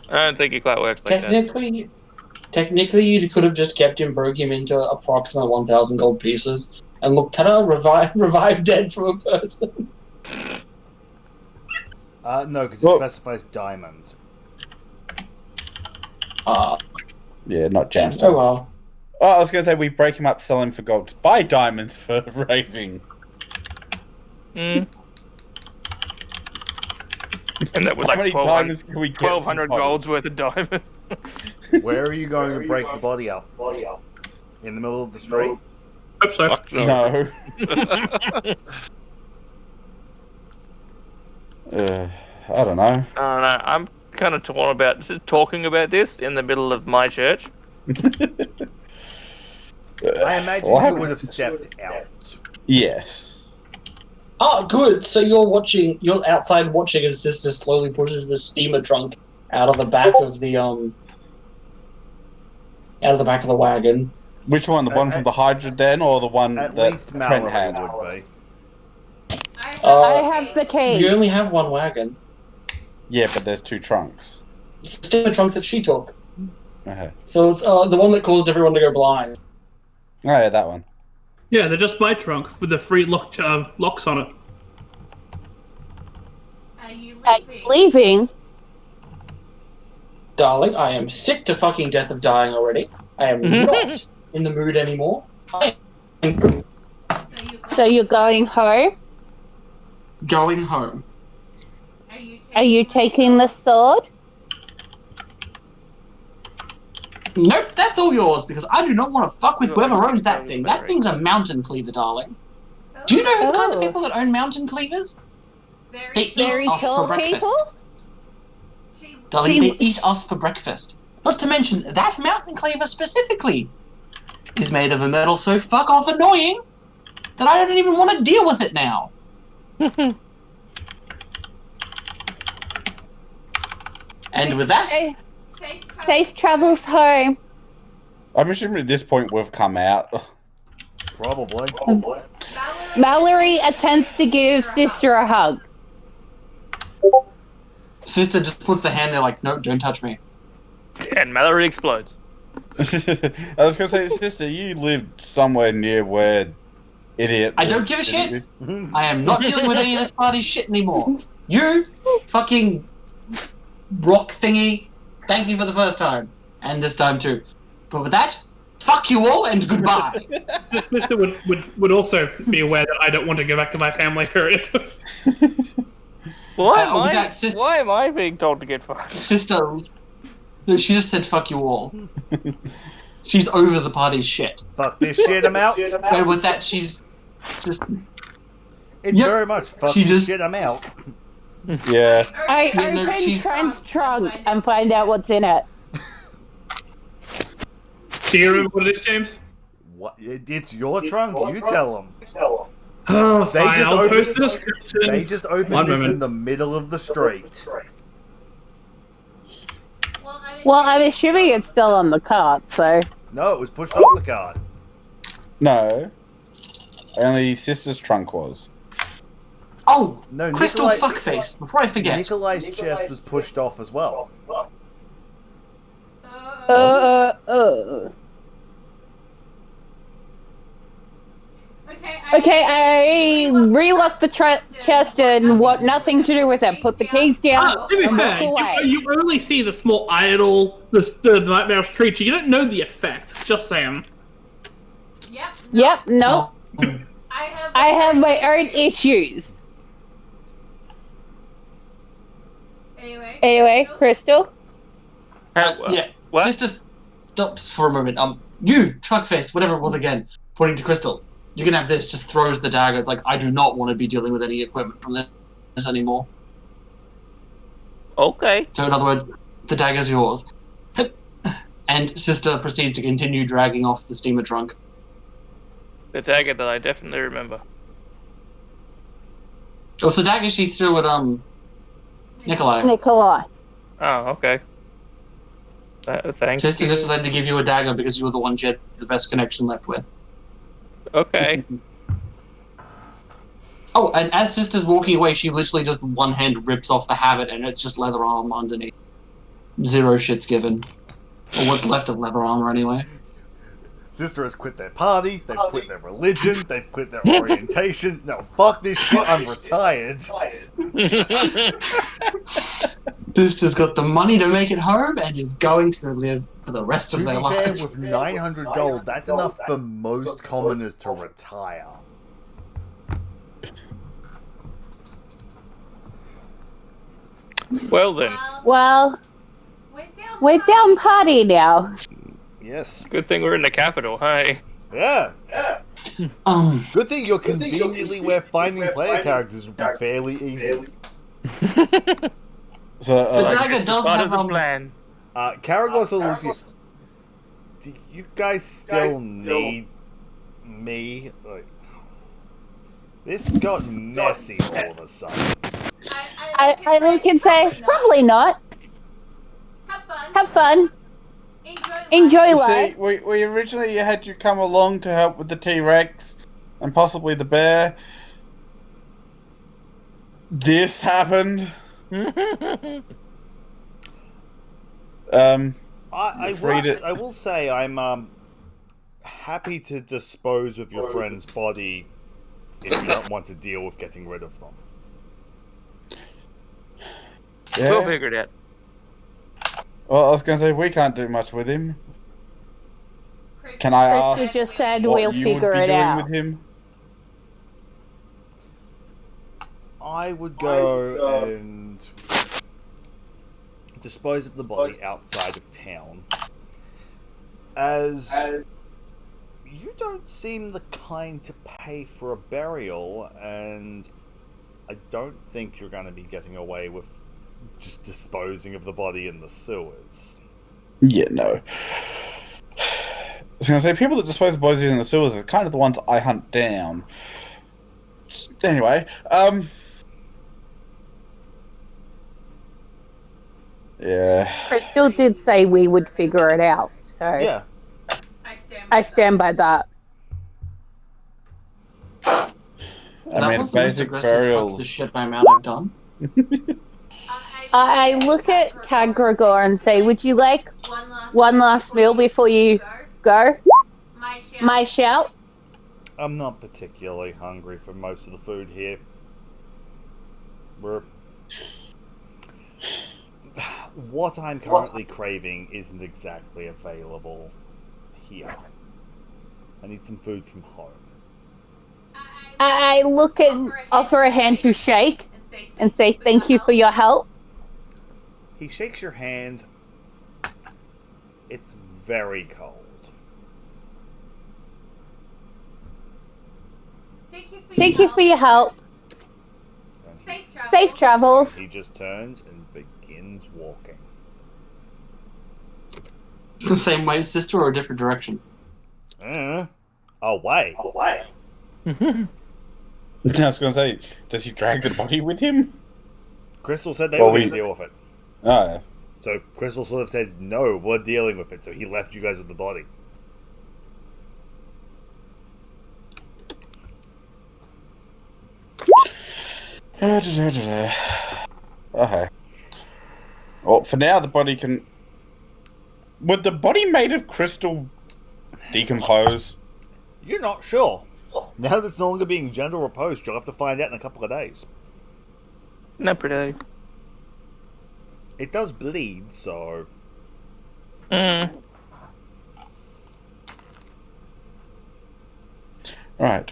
don't think it quite works like that. Technically, you could have just kept him, broke him into approximate 1,000 gold pieces, and look, ta-da, revive dead from a person. No, because it specifies diamond. Yeah, not gemstones. Oh well. Oh, I was going to say, we break him up, sell him for gold, buy diamonds for raising. And that was How like many diamonds can we get 1,200 from golds worth of diamonds. Where are you going to break the body up? In the middle of the street? Hope so. Fuck no. No. I don't know. I don't know. I'm kind of torn about talking about this in the middle of my church. I imagine you would have stepped out. Yes. Oh, good. So you're outside watching as sister slowly pushes the steamer trunk out of the back of the wagon. Which one? The one from the Hydra Den or the one At that least Trent Mallory had? would be. I have the key. You only have one wagon. Yeah, but there's two trunks. It's the steamer trunk that she took. Okay. So it's the one that caused everyone to go blind. Oh, yeah, that one. Yeah, they're just my trunk with the free locks on it. Are you Are leaving? you leaving? Darling, I am sick to fucking death of dying already. I am not in the mood anymore. I am So you're going home? going home. Are you taking the sword? Nope, that's all yours, because I do not want to fuck with whoever owns that thing. That thing's a mountain cleaver, darling. Do you know the kind of people that own mountain cleavers? They Very eat us for tall breakfast. people? Darling, they eat us for breakfast. Not to mention, that mountain cleaver specifically is made of a metal so fuck off annoying that I don't even want to deal with it now. And with that, Safe travels home. I'm assuming at this point we've come out. Probably. Mallory attempts to give sister a hug. sister just puts the hand there like, no, don't touch me. And Mallory explodes. I was gonna say, sister, you lived somewhere near where idiot. I don't give a shit. I am not dealing with any of this party shit anymore. You fucking rock thingy, thank you for the first time. And this time too. But with that, fuck you all and goodbye. Sister would also be aware that I don't want to go back to my family, period. Why with that, sister- why am I being told to get fucked? Sister, no, she just said fuck you all. She's over the party's shit. Fuck this shit, I'm out. And with that, she's just... It's Yep. very much fuck She this just- shit, I'm out. Yeah. I Yeah, no, open she's- Trent's trunk and find out what's in it. Do you remember what it is, James? What? It's your trunk. You tell them. Oh, They fine, just I'll opened- post the description. They just opened One this moment. in the middle of the street. Well, I'm assuming it's still on the cart, so... No, it was pushed off the cart. No. Only sister's trunk was. Oh, No, Crystal Nikolai- fuckface, before I forget. Nikolai's chest was pushed off as well. Okay, I relock the chest and want nothing to do with it. Put the keys down To be and fair, walk away. you only see the small idol, the nightmarish creature. You don't know the effect. Just saying. Yep, no. Oh, I have my own issues. Anyway, Crystal? yeah. What? Sister stops for a moment. You, fuckface, whatever it was again, pointing to Crystal. You can have this. Just throws the daggers. Like, I do not want to be dealing with any equipment from this anymore. Okay. So in other words, the dagger's yours. And Sister proceeds to continue dragging off the steamer trunk. The dagger that I definitely remember. Oh, it's the dagger she threw at Nikolai. Nikolai. Oh, okay. Thanks. Sister just decided to give you a dagger because you were the one she had the best connection left with. Okay. Oh, and as Sister's walking away, she literally just one hand rips off the habit, and it's just leather arm underneath. Zero shits given. Or what's left of leather armor, anyway. Sister has quit their party, they've quit their religion, they've quit their orientation. No, fuck this shit, I'm retired. Sister's got the money to make it home and is going to live for the rest To of be their fair, lives. with 900 gold, that's enough for most commoners to retire. Well then, Well, we're down party now. Yes. good thing we're in the capital, hey? Yeah. Um, Good thing you're conveniently where finding player characters would be fairly easy. So, the dagger does Part have of the plan. Karagos or Luigi, do you guys still need me? Like, this got messy all of a sudden. I look and say, probably not. Have fun. Enjoy You life. see, we originally had you come along to help with the T-Rex and possibly the bear. This happened. I will say I'm happy to dispose of your friend's body if you don't want to deal with getting rid of them. Yeah. We'll figure it out. Well, I was going to say, we can't do much with him. Can I ask Krista just said what we'll you would figure be it doing out. with him? I would go and dispose of the body outside of town, as you don't seem the kind to pay for a burial, and I don't think you're going to be getting away with just disposing of the body in the sewers. Yeah, no. I was going to say, people that dispose of bodies in the sewers are kind of the ones I hunt down. Anyway, yeah. Crystal did say we would figure it out, so Yeah. I stand by that. I that mean, was the most basic aggressive fuck the burials. shit amount I've done. I look at Kagragor and say, would you like one last meal before you go? My shout? I'm not particularly hungry for most of the food here. What I'm currently craving isn't exactly available here. I need some food from home. I look and offer a hand to shake and say thank you for your help. He shakes your hand. It's very cold. Thank you for your help. And Safe travels. he just turns and begins walking. The same way, Sister, or a different direction? Away. I was going to say, does he drag the body with him? Crystal said they Well, were going we- to deal with it. Oh, yeah. So Crystal sort of said, no, we're dealing with it. So he left you guys with the body. Okay. Well, for now, the body can... Would the body made of crystal decompose? You're not sure. Now that it's no longer being gentle reposed, you'll have to find out in a couple of days. Not pretty. It does bleed, so... Right,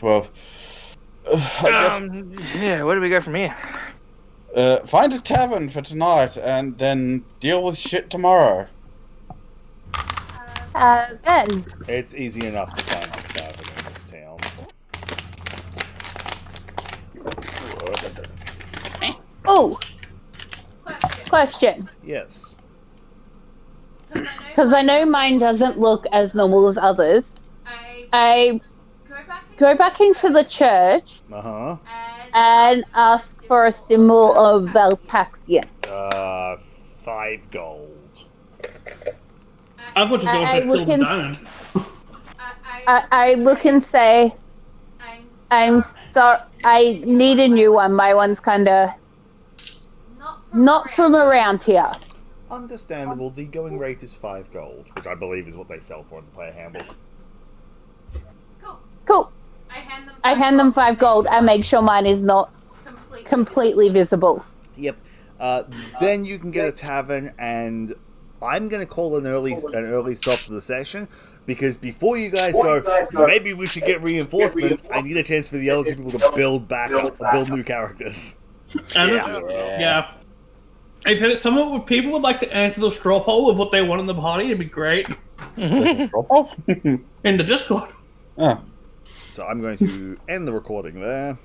well... I guess... Yeah, where do we go from here? Find a tavern for tonight, and then deal with shit tomorrow. Then. It's easy enough to find a tavern in this town. Oh, question. Yes. Because I know mine doesn't look as normal as others. I go back into the church Uh-huh. and ask for a symbol of Veltaxian. 5 gold. I thought you were going to say look silver in- diamond. I look and say, I'm sorry, I need a new one. My one's kind of not from around here. Understandable. The going rate is 5 gold, which I believe is what they sell for in the player handbook. Cool. I hand them 5 gold and make sure mine is not completely visible. Yep. Then you can get a tavern, and I'm going to call an early stop to the session, because before you guys go, maybe we should get reinforcements, I need a chance for the other 2 people to build back up, build new characters. Yeah. If people would like to answer the straw poll of what they want in the party, it'd be great. There's a drop-off? In the Discord. Oh. So I'm going to end the recording there.